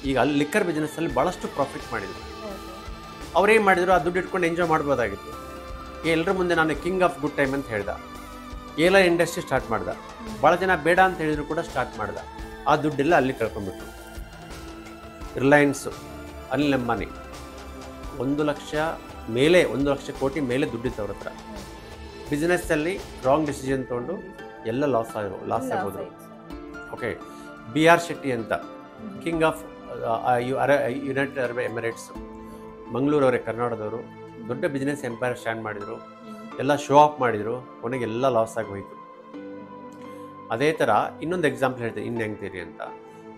ಈಗ ಅಲ್ಲಿ ಲಿಕ್ಕರ್ ಬಿಸ್ನೆಸ್ಸಲ್ಲಿ ಭಾಳಷ್ಟು ಪ್ರಾಫಿಟ್ ಮಾಡಿದರು. ಅವ್ರೇನು ಮಾಡಿದ್ರು, ಆ ದುಡ್ಡು ಇಟ್ಕೊಂಡು ಎಂಜಾಯ್ ಮಾಡ್ಬೋದಾಗಿತ್ತು. ಎಲ್ಲರ ಮುಂದೆ ನಾನು ಕಿಂಗ್ ಆಫ್ ಗುಡ್ ಟೈಮ್ ಅಂತ ಹೇಳ್ದೆ. ಏರ್ಲೈನ್ ಇಂಡಸ್ಟ್ರಿ ಸ್ಟಾರ್ಟ್ ಮಾಡ್ದೆ. ಭಾಳ ಜನ ಬೇಡ ಅಂತ ಹೇಳಿದ್ರು ಕೂಡ ಸ್ಟಾರ್ಟ್ ಮಾಡ್ದೆ. ಆ ದುಡ್ಡೆಲ್ಲ ಅಲ್ಲಿ ಕಳ್ಕೊಂಡ್ಬಿಟ್ರು. ರಿಲಯನ್ಸು, ಅನಿಲ್ ಅಂಬಾನಿ 1 ಲಕ್ಷ ಕೋಟಿ ಮೇಲೆ ದುಡ್ಡಿತ್ತು ಅವ್ರ ಹತ್ರ. ಬಿಸ್ನೆಸ್ಸಲ್ಲಿ ರಾಂಗ್ ಡಿಸಿಷನ್ ತೊಗೊಂಡು ಎಲ್ಲ ಲಾಸ್ ಆಗೋದ್ರು. ಓಕೆ, BR ಶೆಟ್ಟಿ ಅಂತ king of United Arab Emirates, ಮಂಗಳೂರವರೇ, ಕರ್ನಾಟಕದವರು. ದೊಡ್ಡ ಬಿಸ್ನೆಸ್ ಎಂಪೈರ್ ಸ್ಟ್ಯಾಂಡ್ ಮಾಡಿದರು, ಎಲ್ಲ ಶೋ ಆಫ್ ಮಾಡಿದರು, ಕೊನೆಗೆ ಎಲ್ಲ ಲಾಸ್ ಆಗಿ ಹೋಯಿತು. ಅದೇ ಥರ ಇನ್ನೊಂದು ಎಕ್ಸಾಂಪಲ್ ಹೇಳ್ತೀನಿ ಇನ್ ಹ್ಯಾಂಗ್ ಥಿಯರಿ ಅಂತ.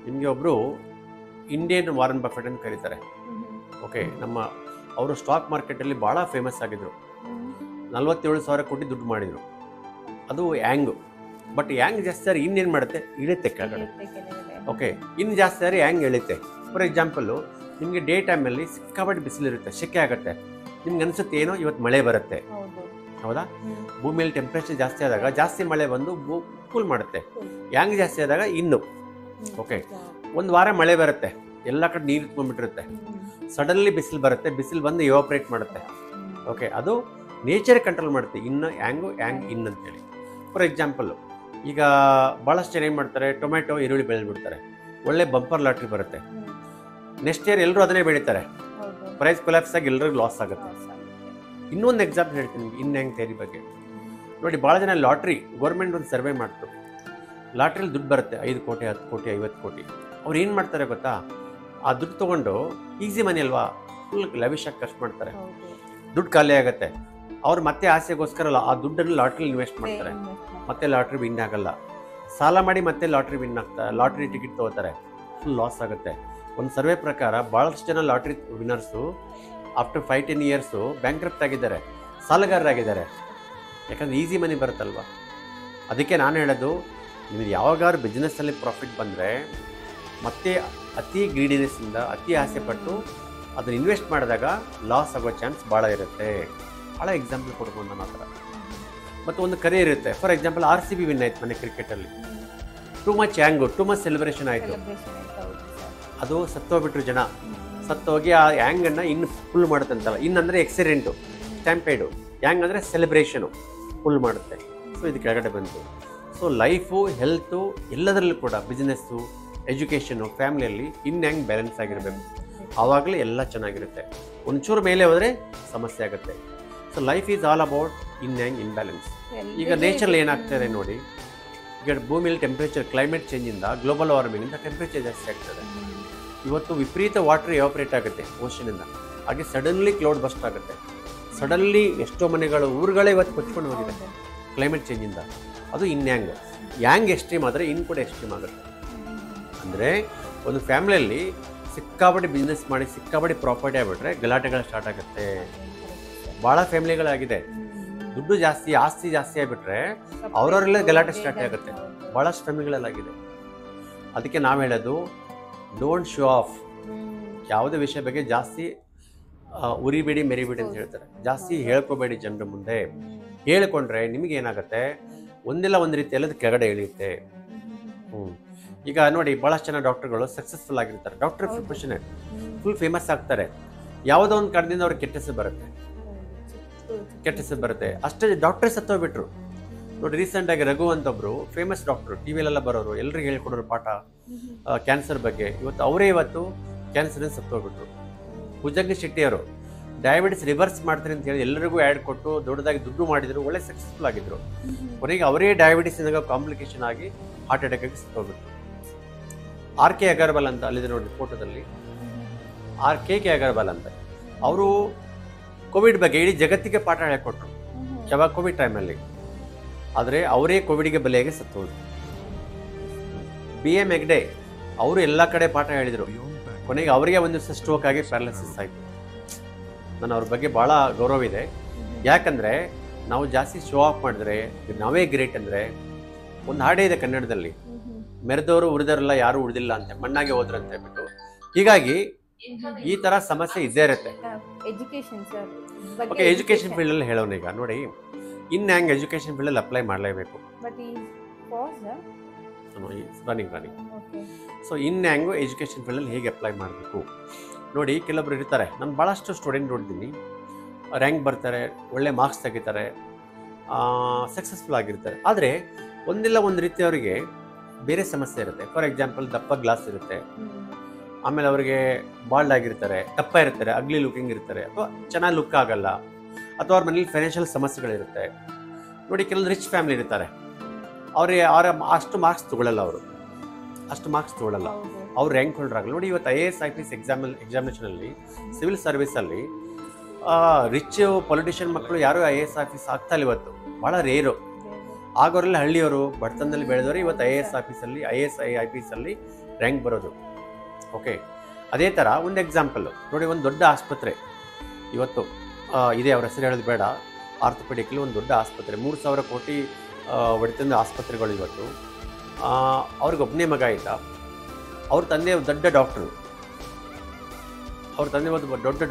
ನಿಮಗೆ ಒಬ್ಬರು ಇಂಡಿಯನ್ ವಾರನ್ ಬಫೆಟ್ ಅಂತ ಕರೀತಾರೆ. ಓಕೆ, ಅವರು ಸ್ಟಾಕ್ ಮಾರ್ಕೆಟಲ್ಲಿ ಭಾಳ ಫೇಮಸ್ ಆಗಿದ್ದರು. 47,000 ಕೋಟಿ ದುಡ್ಡು ಮಾಡಿದರು. ಅದು ಹ್ಯಾಂಗು. ಬಟ್ ಹ್ಯಾಂಗ್ ಜಾಸ್ತಿ ಆದರೆ ಇನ್ನೇನು ಮಾಡುತ್ತೆ, ಇಳುತ್ತೆ ಕೆಳಗಡೆ. ಓಕೆ, ಇನ್ನು ಜಾಸ್ತಿ ಆದರೆ ಹ್ಯಾಂಗ್ ಎಳುತ್ತೆ. ಫಾರ್ ಎಕ್ಸಾಂಪಲ್ಲು, ನಿಮಗೆ ಡೇ ಟೈಮಲ್ಲಿ ಸಿಕ್ಕಾಪಟ್ಟೆ ಬಿಸಿಲಿರುತ್ತೆ, ಸೆಕೆ ಆಗುತ್ತೆ. ನಿಮ್ಗೆ ಅನಿಸುತ್ತೆ ಏನೋ ಇವತ್ತು ಮಳೆ ಬರುತ್ತೆ, ಹೌದಾ? ಭೂಮಿಯಲ್ಲಿ ಟೆಂಪ್ರೇಚರ್ ಜಾಸ್ತಿ ಆದಾಗ ಜಾಸ್ತಿ ಮಳೆ ಬಂದು ಕೂಲ್ ಮಾಡುತ್ತೆ. ಹ್ಯಾಂಗ್ ಜಾಸ್ತಿ ಆದಾಗ ಇನ್ನು. ಓಕೆ, ಒಂದು ವಾರ ಮಳೆ ಬರುತ್ತೆ, ಎಲ್ಲ ಕಡೆ ನೀರು ಇಟ್ಕೊಂಡ್ಬಿಟ್ಟಿರುತ್ತೆ. ಸಡನ್ಲಿ ಬಿಸಿಲು ಬರುತ್ತೆ, ಬಿಸಿಲು ಬಂದು ಎವಾಪ್ರೇಟ್ ಮಾಡುತ್ತೆ. ಓಕೆ, ಅದು ನೇಚರ್ ಕಂಟ್ರೋಲ್ ಮಾಡುತ್ತೆ. ಇನ್ನು ಹ್ಯಾಂಗ್ ಇನ್ ಅಂತೇಳಿ. ಫಾರ್ ಎಕ್ಸಾಂಪಲ್ಲು, ಈಗ ಭಾಳಷ್ಟು ಜನ ಏನು ಮಾಡ್ತಾರೆ, ಟೊಮೆಟೊ, ಈರುಳ್ಳಿ ಬೆಳೆದ್ಬಿಡ್ತಾರೆ. ಒಳ್ಳೆ ಬಂಪರ್ ಲಾಟ್ರಿ ಬರುತ್ತೆ. ನೆಕ್ಸ್ಟ್ ಇಯರ್ ಎಲ್ಲರೂ ಅದನ್ನೇ ಬೆಳೀತಾರೆ. ಪ್ರೈಸ್ ಕೊಲಾಪ್ಸ್ ಆಗಿ ಎಲ್ಲರಿಗೂ ಲಾಸ್ ಆಗುತ್ತೆ. ಇನ್ನೊಂದು ಎಕ್ಸಾಂಪಲ್ ಹೇಳ್ತೀನಿ ನಿಮ್ಗೆ ಇನ್ ಹ್ಯಾಂಗ್ ಥಿಯರಿ ಬಗ್ಗೆ. ನೋಡಿ, ಭಾಳ ಜನ ಲಾಟ್ರಿ, ಗೌರ್ಮೆಂಟ್ ಒಂದು ಸರ್ವೆ ಮಾಡ್ತು, ಲಾಟ್ರಿಲಿ ದುಡ್ಡು ಬರುತ್ತೆ 5 ಕೋಟಿ 10 ಕೋಟಿ 50 ಕೋಟಿ. ಅವ್ರು ಏನು ಮಾಡ್ತಾರೆ ಗೊತ್ತಾ, ಆ ದುಡ್ಡು ತೊಗೊಂಡು ಈಸಿ ಮನಿ ಅಲ್ವಾ, ಫುಲ್ ಲೆವಿಶಾಗಿ ಖರ್ಚು ಮಾಡ್ತಾರೆ. ದುಡ್ಡು ಖಾಲಿ ಆಗುತ್ತೆ. ಅವ್ರು ಮತ್ತೆ ಆಸೆಗೋಸ್ಕರ ಆ ದುಡ್ಡನ್ನು ಲಾಟ್ರಿಲಿ ಇನ್ವೆಸ್ಟ್ ಮಾಡ್ತಾರೆ. ಮತ್ತೆ ಲಾಟ್ರಿ ವಿನ್ ಆಗಲ್ಲ. ಸಾಲ ಮಾಡಿ ಮತ್ತೆ ಲಾಟ್ರಿ ವಿನ್ ಆಗ್ತಾರೆ, ಲಾಟ್ರಿ ಟಿಕೆಟ್ ತೊಗೋತಾರೆ, ಫುಲ್ ಲಾಸ್ ಆಗುತ್ತೆ. ಒಂದು ಸರ್ವೆ ಪ್ರಕಾರ ಭಾಳಷ್ಟು ಜನ lottery winners after 5-10 years bankrupt ಆಗಿದ್ದಾರೆ, ಸಾಲಗಾರರಾಗಿದ್ದಾರೆ. ಯಾಕಂದರೆ ಈಸಿ ಮನಿ ಬರುತ್ತಲ್ವ. ಅದಕ್ಕೆ ನಾನು ಹೇಳೋದು, ನಿಮಗೆ ಯಾವಾಗಾದ್ರೂ ಬಿಸ್ನೆಸ್ಸಲ್ಲಿ ಪ್ರಾಫಿಟ್ ಬಂದರೆ ಮತ್ತೆ ಅತಿ ಗ್ರೀಡಿನೆಸ್ಸಿಂದ, ಅತಿ ಆಸೆ ಪಟ್ಟು ಅದನ್ನು ಇನ್ವೆಸ್ಟ್ ಮಾಡಿದಾಗ ಲಾಸ್ ಆಗೋ ಚಾನ್ಸ್ ಭಾಳ ಇರುತ್ತೆ. ಭಾಳ ಎಕ್ಸಾಂಪಲ್ ಕೊಡ್ಬೋದು ನಾನು ಆ ಥರ. ಮತ್ತು ಒಂದು ಕರೆ ಇರುತ್ತೆ. ಫಾರ್ ಎಕ್ಸಾಂಪಲ್ RCB ವಿನ್ ಆಯ್ತು ಮೊನ್ನೆ ಕ್ರಿಕೆಟಲ್ಲಿ. Too much hang, too much celebration ಆಯಿತು. ಅದು ಸತ್ತೋಗ್ಬಿಟ್ರು ಜನ. ಸತ್ತೋಗಿ ಆ ಹ್ಯಾಂಗನ್ನು ಇನ್ನು ಫುಲ್ ಮಾಡುತ್ತಂತಲ್ಲ. ಇನ್ನಂದರೆ ಎಕ್ಸಿಡೆಂಟು, ಸ್ಟ್ಯಾಂಪೇಡು. ಹ್ಯಾಂಗ್ ಅಂದರೆ ಸೆಲೆಬ್ರೇಷನು, ಫುಲ್ ಮಾಡುತ್ತೆ. ಸೊ ಇದು ಕೆಳಗಡೆ ಬಂತು. ಸೊ ಲೈಫು, ಹೆಲ್ತು ಎಲ್ಲದರಲ್ಲೂ ಕೂಡ, ಬಿಸ್ನೆಸ್ಸು, ಎಜುಕೇಷನು, ಫ್ಯಾಮಿಲಿಯಲ್ಲಿ ಇನ್ ಹ್ಯಾಂಗ್ ಬ್ಯಾಲೆನ್ಸ್ ಆಗಿರಬೇಕು. ಆವಾಗಲೇ ಎಲ್ಲ ಚೆನ್ನಾಗಿರುತ್ತೆ. ಒಂಚೂರು ಮೇಲೆ ಹೋದರೆ ಸಮಸ್ಯೆ ಆಗುತ್ತೆ. So life is all about in hang in balance. ಈಗ ನೇಚರಲ್ಲಿ ಏನಾಗ್ತಾಯಿದೆ ನೋಡಿ, ಈಗ ಭೂಮಿಯಲ್ಲಿ ಟೆಂಪ್ರೇಚರ್ ಕ್ಲೈಮೇಟ್ ಚೇಂಜಿಂದ ಗ್ಲೋಬಲ್ ವಾರ್ಮಿಂಗಿಂದ ಟೆಂಪ್ರೇಚರ್ ಜಾಸ್ತಿ ಆಗ್ತದೆ. ಇವತ್ತು ವಿಪರೀತ ವಾಟರ್ ಎವಾಪರೇಟ್ ಆಗುತ್ತೆ ಓಷನಿಂದ, ಹಾಗೆ ಸಡನ್ಲಿ ಕ್ಲೌಡ್ ಬಸ್ಟ್ ಆಗುತ್ತೆ. ಸಡನ್ಲಿ ಎಷ್ಟೋ ಮನೆಗಳು ಊರುಗಳೇ ಇವತ್ತು ಕೊಚ್ಕೊಂಡು ಹೋಗಿದೆ ಕ್ಲೈಮೇಟ್ ಚೇಂಜಿಂದ. ಅದು ಇನ್ ಯಾಂಗ್ ಎಕ್ಸ್ಟ್ರೀಮ್ ಆದರೆ ಇನ್ ಕೂಡ ಎಕ್ಸ್ಟ್ರೀಮ್ ಆಗುತ್ತೆ. ಅಂದರೆ ಒಂದು ಫ್ಯಾಮಿಲಿಯಲ್ಲಿ ಸಿಕ್ಕಾಪಟ್ಟೆ ಬಿಸ್ನೆಸ್ ಮಾಡಿ ಸಿಕ್ಕಾಪಟ್ಟೆ ಪ್ರಾಪರ್ಟಿ ಆಗಿಬಿಟ್ರೆ ಗಲಾಟೆಗಳು ಸ್ಟಾರ್ಟ್ ಆಗುತ್ತೆ. ಭಾಳ ಫ್ಯಾಮಿಲಿಗಳಾಗಿದೆ. ದುಡ್ಡು ಜಾಸ್ತಿ ಆಸ್ತಿ ಜಾಸ್ತಿ ಆಗಿಬಿಟ್ರೆ ಅವರವರೆಲ್ಲ ಗಲಾಟೆ ಸ್ಟಾರ್ಟ್ ಆಗುತ್ತೆ. ಭಾಳಷ್ಟು ಫ್ಯಾಮಿಲಿಗಳಲ್ಲಾಗಿದೆ. ಅದಕ್ಕೆ ನಾವು ಹೇಳೋದು ಡೋಂಟ್ ಶೋ ಆಫ್. ಯಾವುದೇ ವಿಷಯ ಬಗ್ಗೆ ಜಾಸ್ತಿ ಉರಿಬೇಡಿ ಮೆರಿಬೇಡಿ ಅಂತ ಹೇಳ್ತಾರೆ. ಜಾಸ್ತಿ ಹೇಳ್ಕೋಬೇಡಿ ಜನರ ಮುಂದೆ. ಹೇಳ್ಕೊಂಡ್ರೆ ನಿಮಗೆ ಏನಾಗುತ್ತೆ, ಒಂದಿಲ್ಲ ಒಂದು ರೀತಿಯಲ್ಲಿ ಅದು ಕೆಳಗಡೆ ಇಳಿಯುತ್ತೆ. ಈಗ ನೋಡಿ, ಭಾಳಷ್ಟು ಜನ ಡಾಕ್ಟರ್ಗಳು ಸಕ್ಸಸ್ಫುಲ್ ಆಗಿರ್ತಾರೆ. ಡಾಕ್ಟರ್ ಪ್ರೊಫೆಷನ್ ಫುಲ್ ಫೇಮಸ್ ಆಗ್ತಾರೆ. ಯಾವುದೋ ಒಂದು ಕಾರಣದಿಂದ ಅವ್ರಿಗೆ ಕೆಟ್ಟ ಹೆಸರು ಬರುತ್ತೆ. ಅಷ್ಟೇ ಡಾಕ್ಟರ್ ಸತ್ತೋಗ್ಬಿಟ್ರು. ನೋಡಿ, ರೀಸೆಂಟಾಗಿ ರಘು ಅಂತ ಒಬ್ರು ಫೇಮಸ್ ಡಾಕ್ಟರ್, ಟಿವಿಲೆಲ್ಲ ಬರೋರು, ಎಲ್ರಿಗೂ ಹೇಳ್ಕೊಡೋರು ಪಾಠ ಕ್ಯಾನ್ಸರ್ ಬಗ್ಗೆ. ಅವರೇ ಕ್ಯಾನ್ಸರ್ ಸತ್ತೋಗ್ಬಿಟ್ರು. ಭುಜಂಗ ಶೆಟ್ಟಿಯವರು ಡಯಾಬಿಟಿಸ್ ರಿವರ್ಸ್ ಮಾಡ್ತಾರೆ ಅಂತ ಹೇಳಿ ಎಲ್ಲರಿಗೂ ಆ್ಯಡ್ ಕೊಟ್ಟು ದೊಡ್ಡದಾಗಿ ದುಡ್ಡು ಮಾಡಿದ್ರು, ಒಳ್ಳೆ ಸಕ್ಸಸ್ಫುಲ್ ಆಗಿದ್ರು. ಕೊನೆಗೆ ಅವರೇ ಡಯಾಬಿಟಿಸ್ ಕಾಂಪ್ಲಿಕೇಶನ್ ಆಗಿ ಹಾರ್ಟ್ ಅಟ್ಯಾಕ್ ಆಗಿ ಸತ್ತೋಗ್ಬಿಟ್ರು. RK ಅಗರ್ವಾಲ್ ಅಂತ ಅಲ್ಲಿದೆ ನೋಡಿ ಫೋಟೋದಲ್ಲಿ, KK ಅಗರ್ವಾಲ್ ಅಂತ. ಅವರು ಕೋವಿಡ್ ಬಗ್ಗೆ ಇಡೀ ಜಗತ್ತಿಗೆ ಪಾಠ ಹೇಳಿಕೊಟ್ರು, ಯಾವಾಗ ಕೋವಿಡ್ ಟೈಮಲ್ಲಿ. ಆದರೆ ಅವರೇ ಕೋವಿಡ್ಗೆ ಬಲಿಯಾಗಿ ಸತ್ತೋದ್ರು. BM ಹೆಗ್ಡೆ ಅವರು ಎಲ್ಲ ಕಡೆ ಪಾಠ ಹೇಳಿದರು. ಕೊನೆಗೆ ಅವರಿಗೆ ಒಂದು ದಿವಸ ಸ್ಟ್ರೋಕ್ ಆಗಿ ಪ್ಯಾರಲಿಸಿಸ್ ಆಯಿತು. ನಾನು ಅವ್ರ ಬಗ್ಗೆ ಭಾಳ ಗೌರವ ಇದೆ. ಯಾಕಂದರೆ ನಾವು ಜಾಸ್ತಿ ಶೋ ಆಫ್ ಮಾಡಿದ್ರೆ ನಾವೇ ಗ್ರೇಟ್. ಅಂದರೆ ಒಂದು ಹಾಡೇ ಇದೆ ಕನ್ನಡದಲ್ಲಿ, ಮೆರೆದವರು ಉಳಿದವರೆಲ್ಲ ಯಾರು ಉಳಿದಿಲ್ಲ ಅಂತ, ಮಣ್ಣಾಗೆ ಹೋದ್ರು ಅಂತ ಹೇಳ್ಬಿಟ್ಟು. ಹೀಗಾಗಿ ಈ ಥರ ಸಮಸ್ಯೆ ಇದ್ದೇ ಇರುತ್ತೆ. ಓಕೆ, ಎಜುಕೇಷನ್ ಫೀಲ್ಡಲ್ಲಿ ಹೇಳೋಣ. ಈಗ ನೋಡಿ, ಇನ್ ಹ್ಯಾಂಗ್ ಎಜುಕೇಷನ್ ಫೀಲ್ಡಲ್ಲಿ ಅಪ್ಲೈ ಮಾಡಲೇಬೇಕು. Running so in hang education ಫೀಲ್ಡಲ್ಲಿ ಹೇಗೆ ಅಪ್ಲೈ ಮಾಡಬೇಕು ನೋಡಿ. ಕೆಲವೊಬ್ರು ಇರ್ತಾರೆ, ನಾನು ಭಾಳಷ್ಟು ಸ್ಟೂಡೆಂಟ್ ನೋಡಿದ್ದೀನಿ, ರ್ಯಾಂಕ್ ಬರ್ತಾರೆ, ಒಳ್ಳೆ ಮಾರ್ಕ್ಸ್ ತೆಗಿತಾರೆ, ಸಕ್ಸಸ್ಫುಲ್ ಆಗಿರ್ತಾರೆ. ಆದರೆ ಒಂದಿಲ್ಲ ಒಂದು ರೀತಿ ಅವರಿಗೆ ಬೇರೆ ಸಮಸ್ಯೆ ಇರುತ್ತೆ. ಫಾರ್ ಎಕ್ಸಾಂಪಲ್, ದಪ್ಪ ಗ್ಲಾಸ್ ಇರುತ್ತೆ, ಆಮೇಲೆ ಅವರಿಗೆ ಬಾಲ್ಡ್ ಆಗಿರ್ತಾರೆ, ದಪ್ಪ ಇರ್ತಾರೆ, ಅಗ್ಲಿ ಲುಕಿಂಗ್ ಇರ್ತಾರೆ, ಅಥವಾ ಚೆನ್ನಾಗಿ ಲುಕ್ ಆಗಲ್ಲ, ಅಥವಾ ಅವ್ರ ಮನೇಲಿ ಫೈನಾನ್ಷಿಯಲ್ ಸಮಸ್ಯೆಗಳಿರುತ್ತೆ. ನೋಡಿ, ಕೆಲವೊಂದು ರಿಚ್ ಫ್ಯಾಮಿಲಿ ಇರ್ತಾರೆ, ಅವರ ಅಷ್ಟು ಮಾರ್ಕ್ಸ್ ತೊಗೊಳ್ಳಲ್ಲ, ಅವ್ರು ರ್ಯಾಂಕ್ ಹೋಲ್ಡರ್ ಆಗಲ್ಲ. ನೋಡಿ, ಇವತ್ತು IAS IPS ಎಕ್ಸಾಮಿನೇಷನಲ್ಲಿ ಸಿವಿಲ್ ಸರ್ವಿಸಲ್ಲಿ ರಿಚ್ ಪೊಲಿಟಿಷಿಯನ್ ಮಕ್ಕಳು ಯಾರು IAS IPS ಆಗ್ತಾ ಇಲ್ಲ. ಇವತ್ತು ಭಾಳ ರೇರು. ಆಗೋರೆಲ್ಲ ಹಳ್ಳಿಯವರು ಬಡತನದಲ್ಲಿ ಬೆಳೆದವರು ಇವತ್ತು IAS IPS ಅಲ್ಲಿ ರ್ಯಾಂಕ್ ಬರೋದು. ಓಕೆ, ಅದೇ ಥರ ಒಂದು ಎಕ್ಸಾಂಪಲ್ಲು ನೋಡಿ, ಒಂದು ದೊಡ್ಡ ಆಸ್ಪತ್ರೆ ಇವತ್ತು ಇದೆ, ಅವ್ರ ಹೆಸರು ಹೇಳೋದು ಬೇಡ, ಆರ್ಥೋಪೆಡಿಕಲ್ಲಿ ಒಂದು ದೊಡ್ಡ ಆಸ್ಪತ್ರೆ, 3,000 ಕೋಟಿ ಒಡೆತಂದ ಆಸ್ಪತ್ರೆಗಳು ಇವತ್ತು. ಅವ್ರಿಗೊಬ್ಬನೇ ಮಗ ಇದ್ದ. ಅವ್ರ ತಂದೆ ದೊಡ್ಡ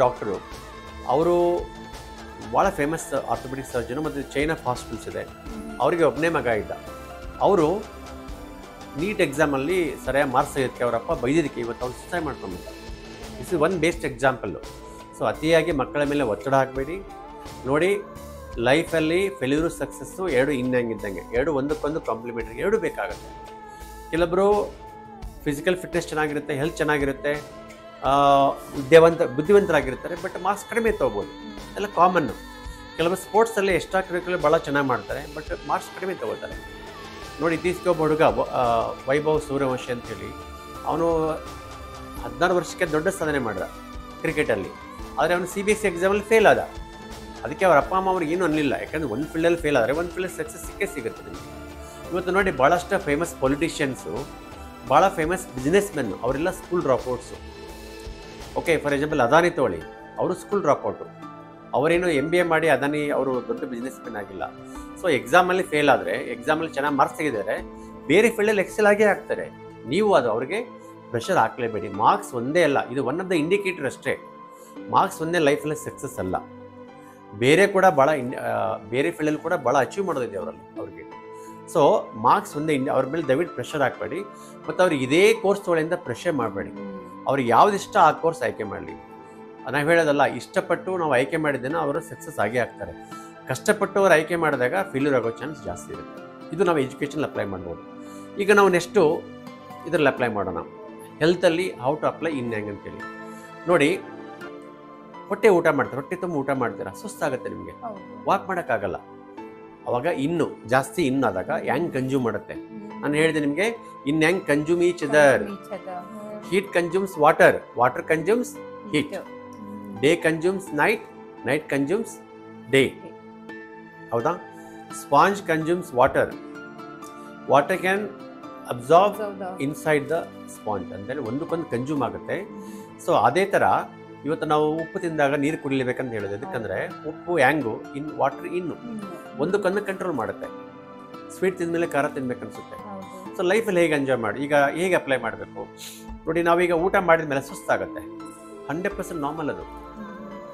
ಡಾಕ್ಟ್ರು, ಅವರು ಭಾಳ ಫೇಮಸ್ ಆರ್ಥೋಪೆಡಿಕ್ ಸರ್ಜನು, ಮತ್ತು ಚೈನ್ ಆಫ್ ಹಾಸ್ಪಿಟಲ್ಸ್ ಇದೆ. ಅವರಿಗೆ ಒಬ್ಬನೇ ಮಗ ಇದ್ದ. ಅವರು ನೀಟ್ ಎಕ್ಸಾಮಲ್ಲಿ ಸರಿಯಾಗಿ ಮಾರ್ಕ್ಸ್ ತೆಗೆಯೋದಕ್ಕೆ ಅವರಪ್ಪ ಬೈದಿದ್ದಕ್ಕೆ ಇವತ್ತು ಅವ್ರು ಸುಸೈಡ್ ಮಾಡ್ಕೊಂಡ್ಬಿಟ್ಟ. This is one best example. So ಅತಿಯಾಗಿ ಮಕ್ಕಳ ಮೇಲೆ ಒತ್ತಡ ಹಾಕಬೇಡಿ. ನೋಡಿ, ಲೈಫಲ್ಲಿ ಫೇಲ್ಯೂರು ಸಕ್ಸಸ್ಸು ಎರಡು ಇದ್ದಂಗೆ, ಎರಡು ಒಂದಕ್ಕೊಂದು ಕಾಂಪ್ಲಿಮೆಂಟ್ರಿ, ಎರಡು ಬೇಕಾಗುತ್ತೆ. ಕೆಲವೊಬ್ಬರು ಫಿಸಿಕಲ್ ಫಿಟ್ನೆಸ್ ಚೆನ್ನಾಗಿರುತ್ತೆ, ಹೆಲ್ತ್ ಚೆನ್ನಾಗಿರುತ್ತೆ, ಬುದ್ಧಿವಂತರಾಗಿರ್ತಾರೆ, ಬಟ್ ಮಾರ್ಕ್ಸ್ ಕಡಿಮೆ ತೊಗೋಬೋದು, ಎಲ್ಲ ಕಾಮನ್ನು. ಕೆಲವರು ಸ್ಪೋರ್ಟ್ಸಲ್ಲಿ ಎಕ್ಸ್ಟ್ರಾ ಕರಿಕ್ಯುಲರ್ ಭಾಳ ಚೆನ್ನಾಗಿ ಮಾಡ್ತಾರೆ, ಬಟ್ ಮಾರ್ಕ್ಸ್ ಕಡಿಮೆ ತೊಗೋತಾರೆ. ನೋಡಿ, ಇತ್ತೀಚೆಗೆ ಒಬ್ಬ ಹುಡುಗ ವೈಭವ್ ಸೂರ್ಯವಂಶಿ ಅಂತೇಳಿ, ಅವನು 16 ವರ್ಷಕ್ಕೆ ದೊಡ್ಡ ಸಾಧನೆ ಮಾಡಿದ ಕ್ರಿಕೆಟಲ್ಲಿ. ಆದರೆ ಅವನು CBSE ಎಕ್ಸಾಮಲ್ಲಿ ಫೇಲ್ ಆದ. ಅದಕ್ಕೆ ಅವ್ರ ಅಪ್ಪ ಅಮ್ಮ ಅವ್ರಿಗೆ ಏನೂ ಅನ್ನಲಿಲ್ಲ, ಯಾಕಂದರೆ ಒಂದು ಫೀಲ್ಡಲ್ಲಿ ಫೇಲ್ ಆದರೆ ಒಂದು ಫೀಲ್ಡಲ್ಲಿ ಸಕ್ಸಸ್ ಸಿಗುತ್ತೆ ನಿಮಗೆ. ಇವತ್ತು ನೋಡಿ, ಭಾಳಷ್ಟು ಫೇಮಸ್ ಪೊಲಿಟಿಷಿಯನ್ಸು, ಭಾಳ ಫೇಮಸ್ ಬಿಸ್ನೆಸ್ ಮೆನ್ನು, ಅವರೆಲ್ಲ school dropouts. Okay, for example Adani ತಗೊಳ್ಳಿ, ಅವರು ಸ್ಕೂಲ್ ಡ್ರಾಪ್ಔಟು. ಅವರೇನು MBA ಮಾಡಿ ಅದಾನಿ ಅವರು ದೊಡ್ಡ ಬಿಸ್ನೆಸ್ ಮೆನ್ ಆಗಿಲ್ಲ. ಸೊ ಎಕ್ಸಾಮಲ್ಲಿ ಫೇಲ್ ಆದರೆ, ಎಕ್ಸಾಮಲ್ಲಿ ಚೆನ್ನಾಗಿ ಮಾರ್ಕ್ಸ್ ತೆಗೆದಿದ್ದಾರೆ, ಬೇರೆ ಫೀಲ್ಡಲ್ಲಿ ಎಕ್ಸೆಲ್ ಆಗೇ ಆಗ್ತಾರೆ. ನೀವು ಅದು ಅವ್ರಿಗೆ ಪ್ರೆಷರ್ ಹಾಕಲೇಬೇಡಿ. ಮಾರ್ಕ್ಸ್ ಒಂದೇ ಅಲ್ಲ, ಇದು ಒನ್ ಆಫ್ ದ ಇಂಡಿಕೇಟರ್ ಅಷ್ಟೇ. ಮಾರ್ಕ್ಸ್ ಒಂದೇ ಲೈಫಲ್ಲಿ ಸಕ್ಸಸ್ ಅಲ್ಲ. ಬೇರೆ ಕೂಡ ಬೇರೆ ಫೀಲ್ಡಲ್ಲಿ ಕೂಡ ಭಾಳ ಅಚೀವ್ ಮಾಡೋದಿದೆ ಅವ್ರಿಗೆ. ಸೊ ಮಾರ್ಕ್ಸ್ ಒಂದೇ ಅವ್ರ ಮೇಲೆ ದಯವಿಟ್ಟು ಪ್ರೆಷರ್ ಹಾಕಬೇಡಿ. ಮತ್ತು ಅವ್ರಿಗೆ ಇದೇ ಕೋರ್ಸ್ ತೊಗೊಳ್ಳಿಂದ ಪ್ರೆಷರ್ ಮಾಡಬೇಡಿ. ಅವ್ರಿಗೆ ಯಾವುದಿಷ್ಟ ಆ ಕೋರ್ಸ್ ಆಯ್ಕೆ ಮಾಡಲಿ. ನಾವು ಹೇಳೋದಲ್ಲ, ಇಷ್ಟಪಟ್ಟು ನಾವು ಆಯ್ಕೆ ಮಾಡಿದ್ದೇನೆ ಅವರು ಸಕ್ಸಸ್ ಆಗೇ ಆಗ್ತಾರೆ. ಕಷ್ಟಪಟ್ಟು ಅವ್ರು ಆಯ್ಕೆ ಮಾಡಿದಾಗ ಫೇಲ್ಯೂರ್ ಆಗೋ ಚಾನ್ಸ್ ಜಾಸ್ತಿ ಇರುತ್ತೆ. ಇದು ನಾವು ಎಜುಕೇಷನಲ್ಲಿ ಅಪ್ಲೈ ಮಾಡ್ಬೋದು. ಈಗ ನಾವು ನೆಕ್ಸ್ಟು ಇದರಲ್ಲಿ ಅಪ್ಲೈ ಮಾಡೋಣ, ಹೆಲ್ತಲ್ಲಿ ಹೌ ಟು ಅಪ್ಲೈ ಇನ್ ಹ್ಯಾಂಗ್ ಅಂತೇಳಿ. ನೋಡಿ, ಹೊಟ್ಟೆ ತುಂಬ ಊಟ ಮಾಡ್ತೀರಾ, ಸುಸ್ತಾಗುತ್ತೆ ನಿಮಗೆ, ವಾಕ್ ಮಾಡೋಕ್ಕಾಗಲ್ಲ. ಅವಾಗ ಜಾಸ್ತಿ ಆದಾಗ ಹ್ಯಾಂಗ್ ಕನ್ಸ್ಯೂಮ್ ಮಾಡುತ್ತೆ. ನಾನು ಹೇಳಿದೆ ನಿಮಗೆ yin yang consume each other. Heat consumes water, water consumes heat, day consumes night, night consumes day. ಹೌದಾ? Sponge consumes water, water can absorb inside the sponge ಅಂತೇಳಿ ಒಂದಕ್ಕೊಂದು ಕನ್ಸ್ಯೂಮ್ ಆಗುತ್ತೆ. ಸೊ ಅದೇ ಥರ ಇವತ್ತು ನಾವು ಉಪ್ಪು ತಿಂದಾಗ ನೀರು ಕುಡಿಲೇಬೇಕಂತ ಹೇಳಿದೆ. ಯಾಕಂದರೆ ಉಪ್ಪು ಹ್ಯಾಂಗು ವಾಟರ್ ಇನ್ನು ಒಂದಕ್ಕೊಂದು ಕಂಟ್ರೋಲ್ ಮಾಡುತ್ತೆ. ಸ್ವೀಟ್ ತಿಂದಮೇಲೆ ಖಾರ ತಿನ್ಬೇಕನ್ಸುತ್ತೆ. ಸೊ ಲೈಫಲ್ಲಿ ಹೇಗೆ ಎಂಜಾಯ್ ಮಾಡಿ, ಈಗ ಹೇಗೆ ಅಪ್ಲೈ ಮಾಡಬೇಕು ನೋಡಿ. ನಾವೀಗ ಊಟ ಮಾಡಿದ ಮೇಲೆ ಸುಸ್ತಾಗುತ್ತೆ, 100% ನಾರ್ಮಲ್ ಅದು.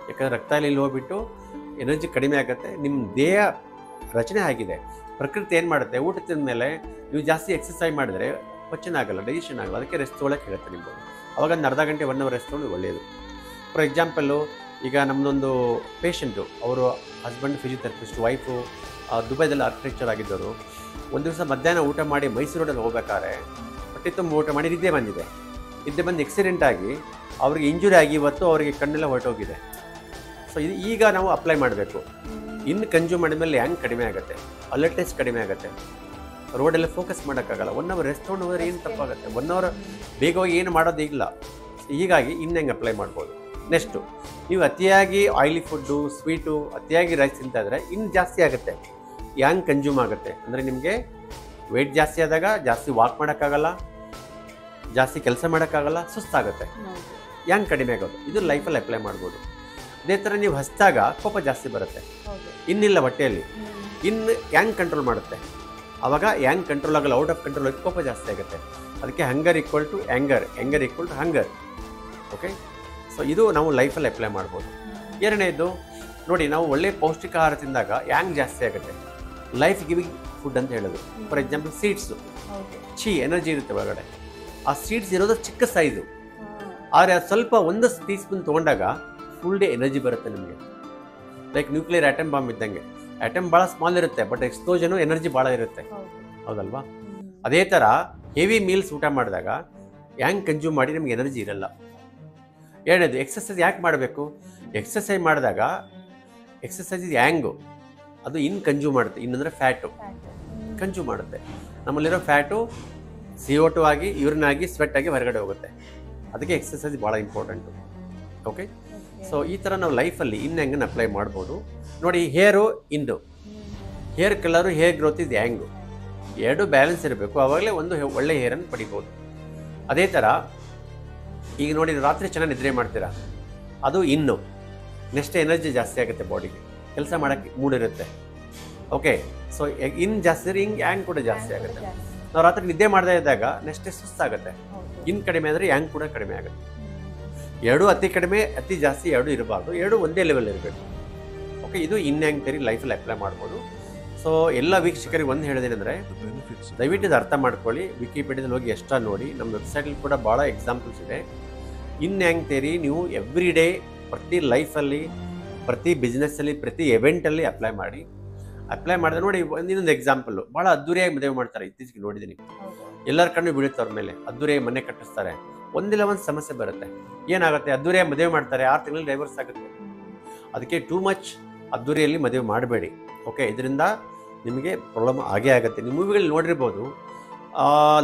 ಯಾಕಂದರೆ ರಕ್ತ ಇಲ್ಲಿ ಹೋಗ್ಬಿಟ್ಟು ಎನರ್ಜಿ ಕಡಿಮೆ ಆಗುತ್ತೆ. ನಿಮ್ಮ ದೇಹ ರಚನೆ ಆಗಿದೆ. ಪ್ರಕೃತಿ ಏನು ಮಾಡುತ್ತೆ, ಊಟ ತಿಂದ ಮೇಲೆ ನೀವು ಜಾಸ್ತಿ ಎಕ್ಸಸೈಸ್ ಮಾಡಿದರೆ ಪಚನ ಆಗಲ್ಲ, ಡೈಜೆಷನ್ ಆಗಲ್ಲ. ಅದಕ್ಕೆ ರೆಸ್ಟ್ ತೊಗೊಳಕ್ಕೆ ಹೇಳುತ್ತೆ ನಿಮ್ಗೆ. ಅವಾಗ ಒಂದು ಅರ್ಧ ಗಂಟೆ 1 ಅವರ್ ರೆಸ್ಟ್ ತೊಗೊಂಡು ಒಳ್ಳೆಯದು. ಫಾರ್ ಎಕ್ಸಾಂಪಲ್ಲು, ಈಗ ನಮ್ಮದೊಂದು ಪೇಷಂಟು, ಅವರು ಹಸ್ಬೆಂಡ್ ಫಿಸಿಯೋಥೆರಪಿಸ್ಟ್, ವೈಫು ದುಬೈದಲ್ಲಿ ಆರ್ಕಿಟೆಕ್ಚರ್ ಆಗಿದ್ದವರು. ಒಂದು ದಿವಸ ಮಧ್ಯಾಹ್ನ ಊಟ ಮಾಡಿ ಮೈಸೂರು ರೋಡಲ್ಲಿ ಹೋಗ್ಬೇಕಾದ್ರೆ ಹೊಟ್ಟೆ ತುಂಬ ಊಟ ಮಾಡಿ ನಿದ್ದೆ ಬಂದಿದೆ. ನಿದ್ದೆ ಬಂದು ಆಕ್ಸಿಡೆಂಟ್ ಆಗಿ ಅವ್ರಿಗೆ ಇಂಜುರಿ ಆಗಿ ಇವತ್ತು ಅವರಿಗೆ ಕಣ್ಣೆಲ್ಲ ಹೊರಟೋಗಿದೆ. ಸೊ ಇದು ಈಗ ನಾವು ಅಪ್ಲೈ ಮಾಡಬೇಕು. ಇನ್ನು ಕನ್ಸ್ಯೂಮ್ ಮಾಡಿದ್ಮೇಲೆ ಹ್ಯಾಂಗ್ ಕಡಿಮೆ ಆಗುತ್ತೆ, ಅಲರ್ಟ್ನೆಸ್ ಕಡಿಮೆ ಆಗುತ್ತೆ, ರೋಡೆಲ್ಲ ಫೋಕಸ್ ಮಾಡೋಕ್ಕಾಗಲ್ಲ. 1 ಅವರ್ ರೆಸ್ಟ್ ತೊಗೊಂಡು ಹೋದರೆ ಏನು ತಪ್ಪಾಗುತ್ತೆ? 1 ಅವರ್ ಬೇಗ ಹೋಗಿ ಏನು ಮಾಡೋದು ಇಲ್ಲ. ಹೀಗಾಗಿ ಇನ್ನು ಹೆಂಗೆ ಅಪ್ಲೈ ಮಾಡ್ಬೋದು. ನೆಕ್ಸ್ಟು, ನೀವು ಅತಿಯಾಗಿ ಆಯಿಲಿ ಫುಡ್ಡು, ಸ್ವೀಟು, ಅತಿಯಾಗಿ ರೈಸ್ ತಿಂತಾಯಿದ್ರೆ ಇನ್ನು ಜಾಸ್ತಿ ಆಗುತ್ತೆ, ಹ್ಯಾಂಗ್ ಕನ್ಸ್ಯೂಮ್ ಆಗುತ್ತೆ. ಅಂದರೆ ನಿಮಗೆ ವೆಯ್ಟ್ ಜಾಸ್ತಿ ಆದಾಗ ಜಾಸ್ತಿ ವಾಕ್ ಮಾಡೋಕ್ಕಾಗಲ್ಲ, ಜಾಸ್ತಿ ಕೆಲಸ ಮಾಡೋಕ್ಕಾಗಲ್ಲ, ಸುಸ್ತಾಗುತ್ತೆ. ಹ್ಯಾಂಗ್ ಕಡಿಮೆ ಆಗೋದು, ಇದು ಲೈಫಲ್ಲಿ ಅಪ್ಲೈ ಮಾಡ್ಬೋದು. ಅದೇ ಥರ ನೀವು ಹಸಿದಾಗ ಕೋಪ ಜಾಸ್ತಿ ಬರುತ್ತೆ, ಇನ್ನಿಲ್ಲ ಹೊಟ್ಟೆಯಲ್ಲಿ, ಇನ್ನು ಹ್ಯಾಂಗ್ ಕಂಟ್ರೋಲ್ ಮಾಡುತ್ತೆ. ಆವಾಗ ಹ್ಯಾಂಗ್ ಕಂಟ್ರೋಲ್ ಆಗಲ್ಲ, ಔಟ್ ಆಫ್ ಕಂಟ್ರೋಲ್ ಆಗಿ ಕೋಪ ಜಾಸ್ತಿ ಆಗುತ್ತೆ. ಅದಕ್ಕೆ hunger equal to anger, anger equal to hunger. Okay, so ಇದು ನಾವು ಲೈಫಲ್ಲಿ ಅಪ್ಲೈ ಮಾಡ್ಬೋದು. ಎರಡನೇದು ನೋಡಿ, ನಾವು ಒಳ್ಳೆ ಪೌಷ್ಟಿಕ ಆಹಾರ ತಿಂದಾಗ ಹ್ಯಾಂಗ್ ಜಾಸ್ತಿ ಆಗುತ್ತೆ, ಲೈಫ್ ಗಿವಿಂಗ್ ಫುಡ್ ಅಂತ ಹೇಳೋದು. ಫಾರ್ ಎಕ್ಸಾಂಪಲ್ ಸೀಡ್ಸು, ಎನರ್ಜಿ ಇರುತ್ತೆ ಒಳಗಡೆ. ಆ ಸೀಡ್ಸ್ ಇರೋದು ಚಿಕ್ಕ ಸೈಜು, ಆದರೆ ಅದು ಸ್ವಲ್ಪ 1 ಟೀಸ್ಪೂನ್ ತೊಗೊಂಡಾಗ ಫುಲ್ ಡೇ ಎನರ್ಜಿ ಬರುತ್ತೆ ನಿಮಗೆ. ಲೈಕ್ ನ್ಯೂಕ್ಲಿಯರ್ ಆಟಮ್ ಬಾಂಬ್ ಇದ್ದಂಗೆ. ಆಟಮ್ ಭಾಳ ಸ್ಮಾಲ್ ಇರುತ್ತೆ, ಬಟ್ ಎಕ್ಸ್ಪ್ಲೋಷನು ಎನರ್ಜಿ ಭಾಳ ಇರುತ್ತೆ, ಹೌದಲ್ವಾ? ಅದೇ ಥರ ಹೆವಿ ಮೀಲ್ಸ್ ಊಟ ಮಾಡಿದಾಗ ಹ್ಯಾಂಗ್ ಕನ್ಸ್ಯೂಮ್ ಮಾಡಿ ನಮಗೆ ಎನರ್ಜಿ ಇರಲ್ಲ. ಎರಡನೇದು, ಎಕ್ಸಸೈಸ್ ಯಾಕೆ ಮಾಡಬೇಕು? ಎಕ್ಸಸೈಸ್ ಮಾಡಿದಾಗ ಎಕ್ಸಸೈಸ್ ಹ್ಯಾಂಗು ಅದು ಕನ್ಸ್ಯೂಮ್ ಮಾಡುತ್ತೆ. ಇನ್ನಂದರೆ ಫ್ಯಾಟು ಕನ್ಸ್ಯೂಮ್ ಮಾಡುತ್ತೆ. ನಮ್ಮಲ್ಲಿರೋ ಫ್ಯಾಟು CO2 ಆಗಿ, ಯೂರಿನ್ ಆಗಿ, ಸ್ವೆಟ್ ಆಗಿ ಹೊರಗಡೆ ಹೋಗುತ್ತೆ. ಅದಕ್ಕೆ ಎಕ್ಸಸೈಸ್ ಭಾಳ ಇಂಪಾರ್ಟೆಂಟು. ಓಕೆ, ಸೊ ಈ ಥರ ನಾವು ಲೈಫಲ್ಲಿ ಹೆಂಗನ್ನು ಅಪ್ಲೈ ಮಾಡ್ಬೋದು ನೋಡಿ. ಹೇರು ಹೇರ್ ಕಲರು, ಹೇರ್ ಗ್ರೋತ್ ಇದು ಹ್ಯಾಂಗು, ಎರಡು ಬ್ಯಾಲೆನ್ಸ್ ಇರಬೇಕು. ಆವಾಗಲೇ ಒಂದು ಒಳ್ಳೆ ಹೇರನ್ನು ಪಡಿಬೋದು. ಅದೇ ಥರ ಈಗ ನೋಡಿ, ರಾತ್ರಿ ಚೆನ್ನಾಗಿ ನಿದ್ರೆ ಮಾಡ್ತೀರಾ, ಅದು ನೆಕ್ಸ್ಟ್ ಎನರ್ಜಿ ಜಾಸ್ತಿ ಆಗುತ್ತೆ, ಬಾಡಿಗೆ ಕೆಲಸ ಮಾಡೋಕ್ಕೆ ಮೂಡಿರುತ್ತೆ. ಓಕೆ, ಸೊ ಜಾಸ್ತಿ ಇದ್ರೆ ಹ್ಯಾಂಗ್ ಕೂಡ ಜಾಸ್ತಿ ಆಗುತ್ತೆ. ನಾವು ರಾತ್ರಿ ನಿದ್ದೆ ಮಾಡದೇ ಇದ್ದಾಗ ನೆಕ್ಸ್ಟ್ ಸುಸ್ತಾಗುತ್ತೆ. ಕಡಿಮೆ ಅಂದರೆ ಹ್ಯಾಂಗ್ ಕೂಡ ಕಡಿಮೆ ಆಗುತ್ತೆ. ಎರಡೂ ಅತಿ ಕಡಿಮೆ, ಅತಿ ಜಾಸ್ತಿ ಎರಡೂ ಇರಬಾರ್ದು, ಎರಡೂ ಒಂದೇ ಲೆವೆಲ್ ಇರಬೇಕು. ಓಕೆ, ಇದು ಹ್ಯಾಂಗ್ ಥಿಯರಿ ಲೈಫಲ್ಲಿ ಅಪ್ಲೈ ಮಾಡ್ಬೋದು. ಸೊ ಎಲ್ಲ ವೀಕ್ಷಕರಿಗೆ ಒಂದು ಹೇಳಿದೇನೆಂದರೆ, ದಯವಿಟ್ಟು ಇದು ಅರ್ಥ ಮಾಡ್ಕೊಳ್ಳಿ. ವಿಕಿಪೀಡಿಯಾದಲ್ಲಿ ಹೋಗಿ ಎಕ್ಸ್ಟ್ರಾ ನೋಡಿ, ನಮ್ಮ ವೆಬ್ಸೈಟಲ್ಲಿ ಕೂಡ ಭಾಳ ಎಕ್ಸಾಂಪಲ್ಸ್ ಇದೆ. ಹ್ಯಾಂಗ್ ಥಿಯರಿ ನೀವು ಎವ್ರಿ ಡೇ, ಪ್ರತಿ ಲೈಫಲ್ಲಿ, ಪ್ರತಿ ಬಿಸ್ನೆಸ್ಸಲ್ಲಿ, ಪ್ರತಿ ಇವೆಂಟಲ್ಲಿ ಅಪ್ಲೈ ಮಾಡಿದ್ರೆ ನೋಡಿ. ಇನ್ನೊಂದು ಎಕ್ಸಾಂಪಲ್ಲು, ಭಾಳ ಅದ್ದೂರಿಯಾಗಿ ಮದುವೆ ಮಾಡ್ತಾರೆ. ಇತ್ತೀಚೆಗೆ ನೋಡಿದ್ದೀನಿ, ಎಲ್ಲರ ಕಣ್ಣು ಬೀಳುತ್ತೆ ಅವ್ರ ಮೇಲೆ. ಅದ್ದೂರಿಯಾಗಿ ಮನೆ ಕಟ್ಟಿಸ್ತಾರೆ, ಒಂದಿಲ್ಲ ಒಂದು ಸಮಸ್ಯೆ ಬರುತ್ತೆ. ಏನಾಗುತ್ತೆ? ಅದ್ದೂರಿಯಾಗಿ ಮದುವೆ ಮಾಡ್ತಾರೆ, 6 ತಿಂಗಳಲ್ಲಿ ಡೈವರ್ಸ್ ಆಗುತ್ತೆ. ಅದಕ್ಕೆ ಟೂ ಮಚ್ ಅದ್ದೂರಿಯಲ್ಲಿ ಮದುವೆ ಮಾಡಬೇಡಿ. ಓಕೆ, ಇದರಿಂದ ನಿಮಗೆ ಪ್ರಾಬ್ಲಮ್ ಆಗೇ ಆಗುತ್ತೆ. ನೀವು ಮೂವಿಗಳಲ್ಲಿ ನೋಡಿರ್ಬೋದು,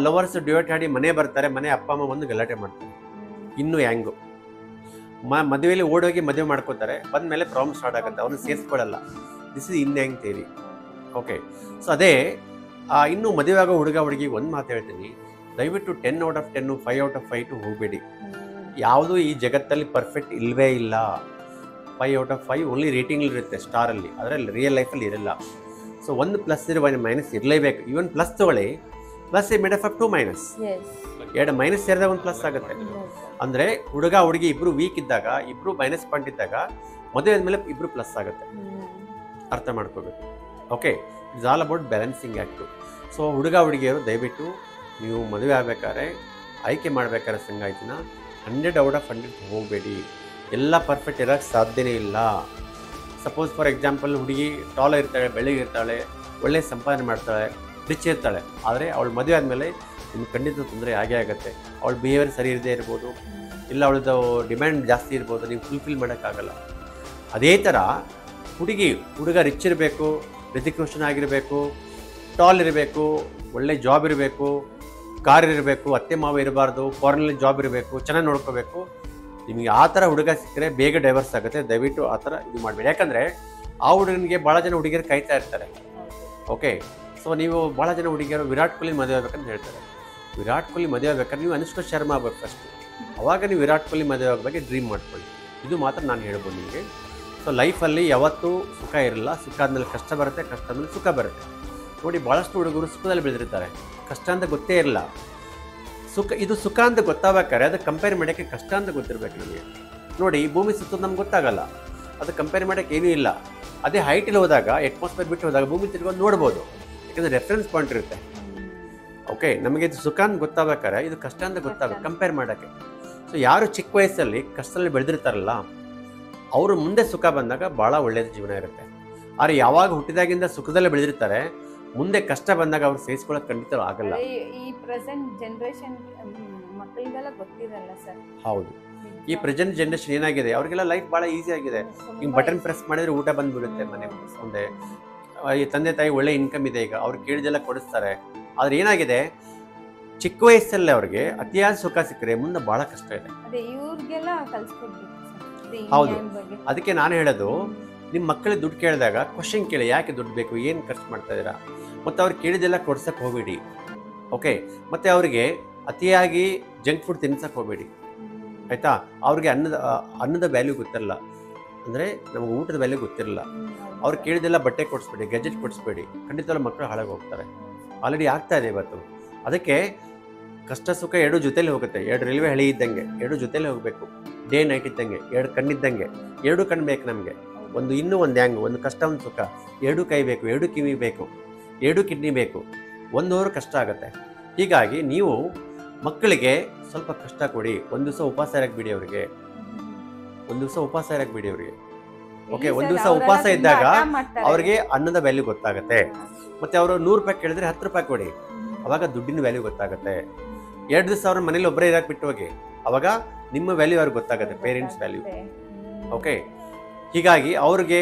ಲವರ್ಸ್ ಡಿವೈಟ್ ಆಡಿ ಮನೆ ಬರ್ತಾರೆ, ಮನೆ ಅಪ್ಪ ಅಮ್ಮ ಒಂದು ಗಲಾಟೆ ಮಾಡ್ತಾರೆ. ಇನ್ನೂ ಹ್ಯಾಂಗು ಮದುವೆಯಲ್ಲಿ ಓಡೋಗಿ ಮದುವೆ ಮಾಡ್ಕೋತಾರೆ, ಬಂದ ಮೇಲೆ ಪ್ರಾಬ್ಲಮ್ ಸ್ಟಾರ್ಟ್ ಆಗುತ್ತೆ, ಅವ್ರನ್ನ ಸೇರಿಸ್ಕೊಳ್ಳಲ್ಲ. This is yang theory. Okay, so ಅದೇ ಇನ್ನೂ ಮದುವೆ ಆಗೋ ಹುಡುಗ ಹುಡುಗಿ ಒಂದು ಮಾತು ಹೇಳ್ತೀನಿ, ದಯವಿಟ್ಟು 10 ಔಟ್ ಆಫ್ 10, 5 ಔಟ್ ಆಫ್ 5 ಹೋಗಬೇಡಿ. ಯಾವುದೂ ಈ ಜಗತ್ತಲ್ಲಿ ಪರ್ಫೆಕ್ಟ್ ಇಲ್ಲವೇ ಇಲ್ಲ. 5 ಔಟ್ ಆಫ್ 5 ಓನ್ಲಿ ರೇಟಿಂಗ್ ಇರುತ್ತೆ ಸ್ಟಾರಲ್ಲಿ, ಅದರಲ್ಲಿ ರಿಯಲ್ ಲೈಫಲ್ಲಿ ಇರಲ್ಲ. ಸೊ ಒಂದು ಪ್ಲಸ್ ಇರೋ ಒಂದು ಮೈನಸ್ ಇರಲೇಬೇಕು. ಈವನ್ ಪ್ಲಸ್ ತಗೊಳ್ಳಿ, plus he made of 2 minus, 2 minus ಸೇರಿದಾಗ ಒಂದು ಪ್ಲಸ್ ಆಗುತ್ತೆ. ಅಂದರೆ ಹುಡುಗ ಹುಡುಗಿ ಇಬ್ಬರು ವೀಕ್ ಇದ್ದಾಗ, ಇಬ್ಬರು ಮೈನಸ್ ಪಾಯಿಂಟ್ ಇದ್ದಾಗ, ಮದುವೆ ಆದಮೇಲೆ ಇಬ್ಬರು ಪ್ಲಸ್ ಆಗುತ್ತೆ. ಅರ್ಥ ಮಾಡ್ಕೋಬೇಕು. Okay, it's all about balancing act. So ಹುಡುಗ ಹುಡುಗಿಯರು ದಯವಿಟ್ಟು ನೀವು ಮದುವೆ ಆಗಬೇಕಾದ್ರೆ, ಆಯ್ಕೆ ಮಾಡಬೇಕಾದ್ರೆ ಸಂಗಾತಿನ 100 ಔಟ್ ಆಫ್ 100 ಹೋಗಬೇಡಿ. ಎಲ್ಲ ಪರ್ಫೆಕ್ಟ್ ಇರೋಕ್ಕೆ ಸಾಧ್ಯನೇ ಇಲ್ಲ. ಸಪೋಸ್ ಫಾರ್ ಎಕ್ಸಾಂಪಲ್, ಹುಡುಗಿ ಟಾಲ ಇರ್ತಾಳೆ, ಬೆಳಗಿರ್ತಾಳೆ, ಒಳ್ಳೆ ಸಂಪಾದನೆ ಮಾಡ್ತಾಳೆ, ರಿಚ್ ಇರ್ತಾಳೆ, ಆದರೆ ಅವಳು ಮದುವೆ ಆದಮೇಲೆ ನಿಮ್ಗೆ ಖಂಡಿತ ತೊಂದರೆ ಆಗೇ ಆಗುತ್ತೆ. ಅವಳ ಬಿಹೇವಿಯರ್ ಸರಿ ಇರದೇ ಇರ್ಬೋದು, ಇಲ್ಲ ಅವಳದು ಡಿಮ್ಯಾಂಡ್ ಜಾಸ್ತಿ ಇರ್ಬೋದು, ನೀವು ಫುಲ್ಫಿಲ್ ಮಾಡೋಕ್ಕಾಗಲ್ಲ. ಅದೇ ಥರ ಹುಡುಗ ರಿಚ್ ಇರಬೇಕು, ರಿತಿಕ್ ರೋಷನ್ ಆಗಿರಬೇಕು, ಟಾಲ್ ಇರಬೇಕು, ಒಳ್ಳೆ ಜಾಬ್ ಇರಬೇಕು, ಕಾರ್ ಇರಬೇಕು, ಅತ್ತೆ ಮಾವ ಇರಬಾರ್ದು, ಫಾರಿನಲ್ಲಿ ಜಾಬ್ ಇರಬೇಕು, ಚೆನ್ನಾಗಿ ನೋಡ್ಕೋಬೇಕು. ನಿಮಗೆ ಆ ಥರ ಹುಡುಗ ಸಿಕ್ಕರೆ ಬೇಗ ಡೈವರ್ಸ್ ಆಗುತ್ತೆ. ದಯವಿಟ್ಟು ಆ ಥರ ಇದು ಮಾಡಬೇಡಿ. ಯಾಕಂದರೆ ಆ ಹುಡುಗನಿಗೆ ಭಾಳ ಜನ ಹುಡುಗಿಯರು ಕಾಯ್ತಾ ಇರ್ತಾರೆ. ಓಕೆ, ಸೊ ನೀವು ಭಾಳ ಜನ ಹುಡುಗಿಯರು ವಿರಾಟ್ ಕೊಹ್ಲಿ ಮದುವೆ ಆಗ್ಬೇಕಂತ ಹೇಳ್ತಾರೆ. ವಿರಾಟ್ ಕೊಹ್ಲಿ ಮದುವೆ ಆಗ್ಬೇಕಾದ್ರೆ ನೀವು ಅನುಷ್ಕಾ ಶರ್ಮಾ ಆಗ್ಬೇಕು ಫಸ್ಟು. ಅವಾಗ ನೀವು ವಿರಾಟ್ ಕೊಹ್ಲಿ ಮದುವೆ ಆಗಬೇಕು ಡ್ರೀಮ್ ಮಾಡ್ಕೊಳ್ಳಿ. ಇದು ಮಾತ್ರ ನಾನು ಹೇಳ್ಬೋದು ನಿಮಗೆ. ಸೊ ಲೈಫಲ್ಲಿ ಯಾವತ್ತೂ ಸುಖ ಇರಲ್ಲ. ಸುಖ ಆದಮೇಲೆ ಕಷ್ಟ ಬರುತ್ತೆ, ಕಷ್ಟ ಆದಮೇಲೆ ಸುಖ ಬರುತ್ತೆ. ನೋಡಿ, ಭಾಳಷ್ಟು ಹುಡುಗರು ಸುಖದಲ್ಲಿ ಬೆಳೆದಿರ್ತಾರೆ, ಕಷ್ಟ ಅಂತ ಗೊತ್ತೇ ಇರಲ್ಲ. ಇದು ಸುಖ ಅಂತ ಗೊತ್ತಾಗಬೇಕಾದ್ರೆ ಅದು ಕಂಪೇರ್ ಮಾಡೋಕ್ಕೆ ಕಷ್ಟ ಅಂತ ಗೊತ್ತಿರಬೇಕು ನಮಗೆ. ನೋಡಿ, ಭೂಮಿ ಸುತ್ತೋದು ನಮ್ಗೆ ಗೊತ್ತಾಗಲ್ಲ, ಅದು ಕಂಪೇರ್ ಮಾಡೋಕ್ಕೆ ಏನೂ ಇಲ್ಲ. ಅದೇ ಹೈಟಲ್ಲಿ ಹೋದಾಗ, ಅಟ್ಮಾಸ್ಫಿಯರ್ ಬಿಟ್ಟು ಹೋದಾಗ ಭೂಮಿ ತಿರ್ಗೋದು ನೋಡ್ಬೋದು, ಯಾಕಂದರೆ ರೆಫರೆನ್ಸ್ ಪಾಯಿಂಟ್ ಇರುತ್ತೆ. ಓಕೆ, ನಮಗೆ ಇದು ಸುಖ ಅಂತ ಗೊತ್ತಾಗಬೇಕಾದ್ರೆ ಇದು ಕಷ್ಟ ಅಂತ ಗೊತ್ತಾಗಬೇಕು ಕಂಪೇರ್ ಮಾಡೋಕ್ಕೆ. ಸೊ ಯಾರು ಚಿಕ್ಕ ವಯಸ್ಸಲ್ಲಿ ಕಷ್ಟದಲ್ಲಿ ಬೆಳೆದಿರ್ತಾರಲ್ಲ, ಅವರು ಮುಂದೆ ಸುಖ ಬಂದಾಗ ಭಾಳ ಒಳ್ಳೆಯದು ಜೀವನ ಇರುತ್ತೆ. ಆದರೆ ಯಾವಾಗ ಹುಟ್ಟಿದಾಗಿಂದ ಸುಖದಲ್ಲೇ ಬೆಳೆದಿರ್ತಾರೆ, ಮುಂದೆ ಕಷ್ಟ ಬಂದಾಗ ಅವ್ರು ಸಹಿಸ್ಕೊಳ್ಳೋಕೆ ಖಂಡಿತ ಆಗಲ್ಲ. ಈ ಪ್ರೆಸೆಂಟ್ ಜನರೇಷನ್ ಮಕ್ಕಳಿಗೆಲ್ಲ ಗೊತ್ತಿರಲ್ಲ ಸರ್. ಹೌದು, ಈ ಪ್ರೆಸೆಂಟ್ ಜನರೇಷನ್ ಏನಾಗಿದೆ, ಅವ್ರಿಗೆಲ್ಲ ಲೈಫ್ ಭಾಳ ಈಸಿ ಆಗಿದೆ. ಹಿಂಗೆ ಬಟನ್ ಪ್ರೆಸ್ ಮಾಡಿದ್ರೆ ಊಟ ಬಂದುಬಿಡುತ್ತೆ ಮನೆ ಮುಂದೆ. ಈ ತಂದೆ ತಾಯಿ ಒಳ್ಳೆ ಇನ್ಕಮ್ ಇದೆ, ಈಗ ಅವ್ರು ಕೇಳಿದೆಲ್ಲ ಕೊಡಿಸ್ತಾರೆ. ಆದರೆ ಏನಾಗಿದೆ, ಚಿಕ್ಕ ವಯಸ್ಸಲ್ಲೇ ಅವ್ರಿಗೆ ಅತಿಯಾದ ಸುಖ ಸಿಕ್ಕರೆ ಮುಂದೆ ಭಾಳ ಕಷ್ಟ ಇದೆ. ಹೌದು, ಅದಕ್ಕೆ ನಾನು ಹೇಳೋದು, ನಿಮ್ಮ ಮಕ್ಕಳಿಗೆ ದುಡ್ಡು ಕೇಳಿದಾಗ ಕ್ವಶನ್ ಕೇಳಿ, ಯಾಕೆ ದುಡ್ಡು ಬೇಕು, ಏನು ಖರ್ಚು ಮಾಡ್ತಾ ಇದ್ದೀರಾ, ಮತ್ತು ಅವ್ರು ಕೇಳಿದೆಲ್ಲ ಕೊಡ್ಸಕ್ಕೆ ಹೋಗಬೇಡಿ. ಓಕೆ, ಮತ್ತು ಅವ್ರಿಗೆ ಅತಿಯಾಗಿ ಜಂಕ್ ಫುಡ್ ತಿನ್ಸಕ್ಕೆ ಹೋಗಬೇಡಿ, ಆಯಿತಾ. ಅವ್ರಿಗೆ ಅನ್ನದ ವ್ಯಾಲ್ಯೂ ಗೊತ್ತಿರಲ್ಲ, ಅಂದರೆ ನಮಗೆ ಊಟದ ವ್ಯಾಲ್ಯೂ ಗೊತ್ತಿರಲ್ಲ. ಅವ್ರು ಕೇಳಿದೆಲ್ಲ ಬಟ್ಟೆ ಕೊಡಿಸ್ಬೇಡಿ, ಗೆಜೆಟ್ ಕೊಡಿಸ್ಬೇಡಿ, ಖಂಡಿತ ಮಕ್ಕಳು ಹಾಳಾಗಿ ಹೋಗ್ತಾರೆ. ಆಲ್ರೆಡಿ ಆಗ್ತಾ ಇದೆ ಇವತ್ತು. ಅದಕ್ಕೆ ಕಷ್ಟ ಸುಖ ಎರಡು ಜೊತೆಲಿ ಹೋಗುತ್ತೆ. ಎರಡು ರೈಲ್ವೆ ಹಳಿ ಇದ್ದಂಗೆ, ಎರಡು ಜೊತೆಲೇ ಹೋಗಬೇಕು. ಡೇ ನೈಟ್ ಇದ್ದಂಗೆ, ಎರಡು ಕಣ್ಣಿದ್ದಂಗೆ. ಎರಡು ಕಣ್ಣು ಬೇಕು ನಮಗೆ, ಒಂದು ಇನ್ನೂ ಒಂದು ಹ್ಯಾಂಗ್, ಒಂದು ಕಷ್ಟ ಒಂದು ಸುಖ. ಎರಡು ಕೈ ಬೇಕು, ಎರಡು ಕಿವಿ ಬೇಕು, ಎರಡು ಕಿಡ್ನಿ ಬೇಕು. ಒಂದು ಅವರು ಕಷ್ಟ ಆಗುತ್ತೆ. ಹೀಗಾಗಿ ನೀವು ಮಕ್ಕಳಿಗೆ ಸ್ವಲ್ಪ ಕಷ್ಟ ಕೊಡಿ. ಒಂದು ದಿವಸ ಉಪವಾಸ ಇರಕ್ಕೆ ಬಿಡಿ ಅವರಿಗೆ, ಒಂದು ದಿವಸ ಉಪವಾಸ ಇರಕ್ಕೆ ಬಿಡಿ ಅವರಿಗೆ. ಓಕೆ, ಒಂದು ದಿವಸ ಉಪವಾಸ ಇದ್ದಾಗ ಅವ್ರಿಗೆ ಅನ್ನದ ವ್ಯಾಲ್ಯೂ ಗೊತ್ತಾಗುತ್ತೆ. ಮತ್ತು ಅವರು 100 ರೂಪಾಯಿ ಕೇಳಿದ್ರೆ 10 ರೂಪಾಯಿ ಕೊಡಿ, ಅವಾಗ ದುಡ್ಡಿನ ವ್ಯಾಲ್ಯೂ ಗೊತ್ತಾಗುತ್ತೆ. 2 ದಿವಸ ಅವ್ರ ಮನೇಲಿ ಒಬ್ಬರೇ ಇರಕ್ಕೆ ಬಿಟ್ಟು ಹೋಗಿ, ಅವಾಗ ನಿಮ್ಮ ವ್ಯಾಲ್ಯೂ ಅವ್ರಿಗೆ ಗೊತ್ತಾಗುತ್ತೆ, ಪೇರೆಂಟ್ಸ್ ವ್ಯಾಲ್ಯೂ. ಓಕೆ, ಹೀಗಾಗಿ ಅವ್ರಿಗೆ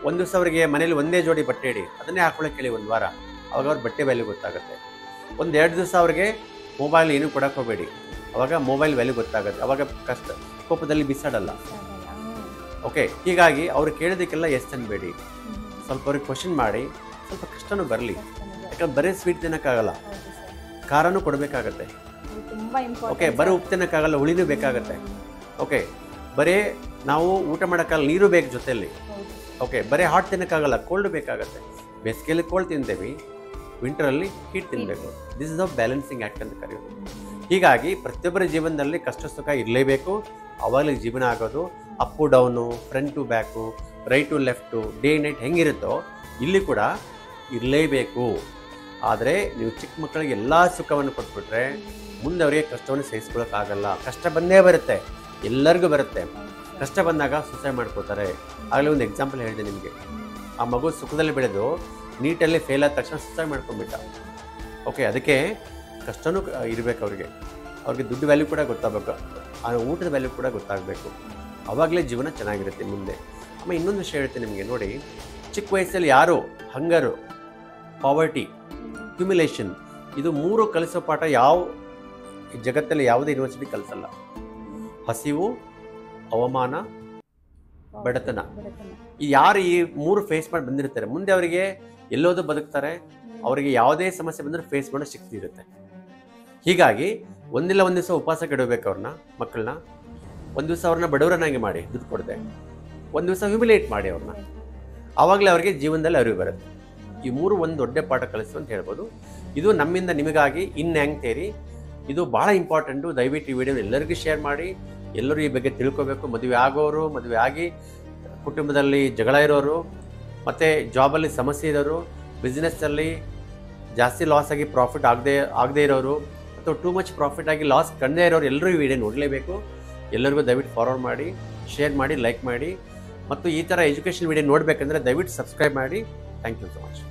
ಒಂದು ದಿವಸ ಅವರಿಗೆ ಮನೇಲಿ ಒಂದೇ ಜೋಡಿ ಬಟ್ಟೆ ಇಡಿ, ಅದನ್ನೇ ಹಾಕೊಳ್ಳೋಕೆ ಹೇಳಿ ಒಂದು ವಾರ, ಅವಾಗ ಅವ್ರ ಬಟ್ಟೆ ವ್ಯಾಲ್ಯೂ ಗೊತ್ತಾಗುತ್ತೆ. 1-2 ದಿವಸ ಅವ್ರಿಗೆ ಮೊಬೈಲ್ ಏನೂ ಕೊಡಕ್ಕೆ ಹೋಗಬೇಡಿ, ಅವಾಗ ಮೊಬೈಲ್ ವ್ಯಾಲ್ಯೂ ಗೊತ್ತಾಗುತ್ತೆ. ಅವಾಗ ಕಷ್ಟ ಕೋಪದಲ್ಲಿ ಬಿಸಾಡಲ್ಲ. ಓಕೆ, ಹೀಗಾಗಿ ಅವ್ರು ಕೇಳೋದಕ್ಕೆಲ್ಲ ಎಸ್ ಅನ್ಬೇಡಿ, ಸ್ವಲ್ಪ ಅವ್ರಿಗೆ ಕ್ವಶನ್ ಮಾಡಿ, ಸ್ವಲ್ಪ ಕಷ್ಟನೂ ಬರಲಿ. ಯಾಕಂದ್ರೆ ಬರೀ ಸ್ವೀಟ್ ತಿನ್ನೋಕ್ಕಾಗಲ್ಲ, ಖಾರನೂ ಕೊಡಬೇಕಾಗತ್ತೆ. ಓಕೆ, ಬರೀ ಉಪ್ಪು ತಿನ್ನೋಕ್ಕಾಗಲ್ಲ, ಹುಳಿನೂ ಬೇಕಾಗತ್ತೆ. ಓಕೆ, ಬರೀ ನಾವು ಊಟ ಮಾಡೋಕ್ಕಾಗಲ್ಲ, ನೀರು ಬೇಕು ಜೊತೆಯಲ್ಲಿ. ಓಕೆ, ಬರೀ ಹಾಟ್ ತಿನ್ನೋಕ್ಕಾಗಲ್ಲ, ಕೋಲ್ಡ್ ಬೇಕಾಗತ್ತೆ. ಬೇಸಿಗೆಯಲ್ಲಿ ಕೋಲ್ಡ್ ತಿಂತೇವೆ, ವಿಂಟರಲ್ಲಿ ಹೀಟ್ ತಿನ್ನಬೇಕು. This is a balancing act ಅಂತ ಕರೆಯೋದು. ಹೀಗಾಗಿ ಪ್ರತಿಯೊಬ್ಬರ ಜೀವನದಲ್ಲಿ ಕಷ್ಟ ಸುಖ ಇರಲೇಬೇಕು, ಅವಾಗಲೇ ಜೀವನ ಆಗೋದು. Up down, front to back, right to left, day night ಹೆಂಗಿರುತ್ತೋ ಇಲ್ಲಿ ಕೂಡ ಇರಲೇಬೇಕು. ಆದರೆ ನೀವು ಚಿಕ್ಕ ಮಕ್ಕಳಿಗೆ ಎಲ್ಲ ಸುಖವನ್ನು ಕೊಟ್ಬಿಟ್ರೆ ಮುಂದೆ ಅವರಿಗೆ ಕಷ್ಟವನ್ನು ಸಹಿಸ್ಕೊಳ್ಳೋಕ್ಕಾಗಲ್ಲ. ಕಷ್ಟ ಬಂದೇ ಬರುತ್ತೆ, ಎಲ್ಲರಿಗೂ ಬರುತ್ತೆ. ಕಷ್ಟ ಬಂದಾಗ ಸುಸೈಡ್ ಮಾಡ್ಕೋತಾರೆ. ಆಗಲೇ ಒಂದು ಎಕ್ಸಾಂಪಲ್ ಹೇಳಿದೆ ನಿಮಗೆ. ಆ ಮಗು ಸುಖದಲ್ಲಿ ಬೆಳೆದು ನೀಟಲ್ಲಿ ಫೇಲ್ ಆದ ತಕ್ಷಣ ಸುಸೈಡ್ ಮಾಡ್ಕೊಂಡ್ಬಿಟ್ಟ. ಓಕೆ, ಅದಕ್ಕೆ ಕಷ್ಟನೂ ಇರಬೇಕು ಅವ್ರಿಗೆ ದುಡ್ಡು ವ್ಯಾಲ್ಯೂ ಕೂಡ ಗೊತ್ತಾಗಬೇಕು, ಆ ಊಟದ ವ್ಯಾಲ್ಯೂ ಕೂಡ ಗೊತ್ತಾಗಬೇಕು. ಆವಾಗಲೇ ಜೀವನ ಚೆನ್ನಾಗಿರುತ್ತೆ ಮುಂದೆ. ಆಮೇಲೆ ಇನ್ನೊಂದು ವಿಷಯ ಹೇಳ್ತೀನಿ ನಿಮಗೆ. ನೋಡಿ, ಚಿಕ್ಕ ವಯಸ್ಸಲ್ಲಿ ಯಾರು ಹಂಗರು, ಪಾವರ್ಟಿ, ಹ್ಯೂಮಿಲೇಷನ್, ಇದು 3 ಕಲಿಸೋ ಪಾಠ ಯಾವ ಜಗತ್ತಲ್ಲಿ ಯಾವುದೇ ಯೂನಿವರ್ಸಿಟಿ ಕಲಿಸಲ್ಲ. ಹಸಿವು, ಅವಮಾನ, ಬಡತನ. ಯಾರು ಈ 3 ಫೇಸ್ ಮಾಡಿ ಬಂದಿರ್ತಾರೆ, ಮುಂದೆ ಅವರಿಗೆ ಎಲ್ಲೋದು ಬದುಕ್ತಾರೆ. ಅವರಿಗೆ ಯಾವುದೇ ಸಮಸ್ಯೆ ಬಂದರೂ ಫೇಸ್ ಮಾಡೋ ಶಕ್ತಿ ಇರುತ್ತೆ. ಹೀಗಾಗಿ ಒಂದಿಲ್ಲ ಒಂದು ದಿವಸ ಉಪವಾಸಕ್ಕೆ ಇಡಬೇಕು ಅವ್ರನ್ನ, ಮಕ್ಕಳನ್ನ. ಒಂದು ದಿವಸ ಅವ್ರನ್ನ ಬಡವರನ್ನಾಗಿ ಮಾಡಿ ದುಡ್ಡು ಕೊಡದೆ, ಒಂದು ದಿವಸ ಹ್ಯೂಮಿಲೇಟ್ ಮಾಡಿ ಅವ್ರನ್ನ. ಆವಾಗಲೇ ಅವರಿಗೆ ಜೀವನದಲ್ಲಿ ಅರಿವು ಬರುತ್ತೆ. ಈ 3 ಒಂದು ದೊಡ್ಡ ಪಾಠ ಕಲಿಸು ಅಂತ ಹೇಳ್ಬೋದು. ಇದು ನಮ್ಮಿಂದ ನಿಮಗಾಗಿ ಹ್ಯಾಂಗ್ ಥಿಯರಿ. ಇದು ಭಾಳ ಇಂಪಾರ್ಟೆಂಟು. ದಯವಿಟ್ಟು ಈ ವಿಡಿಯೋ ಎಲ್ಲರಿಗೂ ಶೇರ್ ಮಾಡಿ. ಎಲ್ಲರೂ ಈ ಬಗ್ಗೆ ತಿಳ್ಕೋಬೇಕು. ಮದುವೆ ಆಗೋರು, ಮದುವೆ ಆಗಿ ಕುಟುಂಬದಲ್ಲಿ ಜಗಳ ಇರೋರು, ಮತ್ತು ಜಾಬಲ್ಲಿ ಸಮಸ್ಯೆ ಇರೋರು, ಬಿಸ್ನೆಸ್ಸಲ್ಲಿ ಜಾಸ್ತಿ ಲಾಸ್ ಆಗಿ ಪ್ರಾಫಿಟ್ ಆಗದೇ ಇರೋರು, ಅಥವಾ ಟೂ ಮಚ್ ಪ್ರಾಫಿಟ್ ಆಗಿ ಲಾಸ್ ಕಂಡೇ ಇರೋರು ಎಲ್ಲರೂ ಈ ವಿಡಿಯೋ ನೋಡಲೇಬೇಕು. ಎಲ್ಲರಿಗೂ ದಯವಿಟ್ಟು ಫಾರ್ವರ್ಡ್ ಮಾಡಿ, ಶೇರ್ ಮಾಡಿ, ಲೈಕ್ ಮಾಡಿ. ಮತ್ತು ಈ ಥರ ಎಜುಕೇಷನ್ ವಿಡಿಯೋ ನೋಡಬೇಕಂದ್ರೆ ದಯವಿಟ್ಟು ಸಬ್ಸ್ಕ್ರೈಬ್ ಮಾಡಿ. Thank you so much.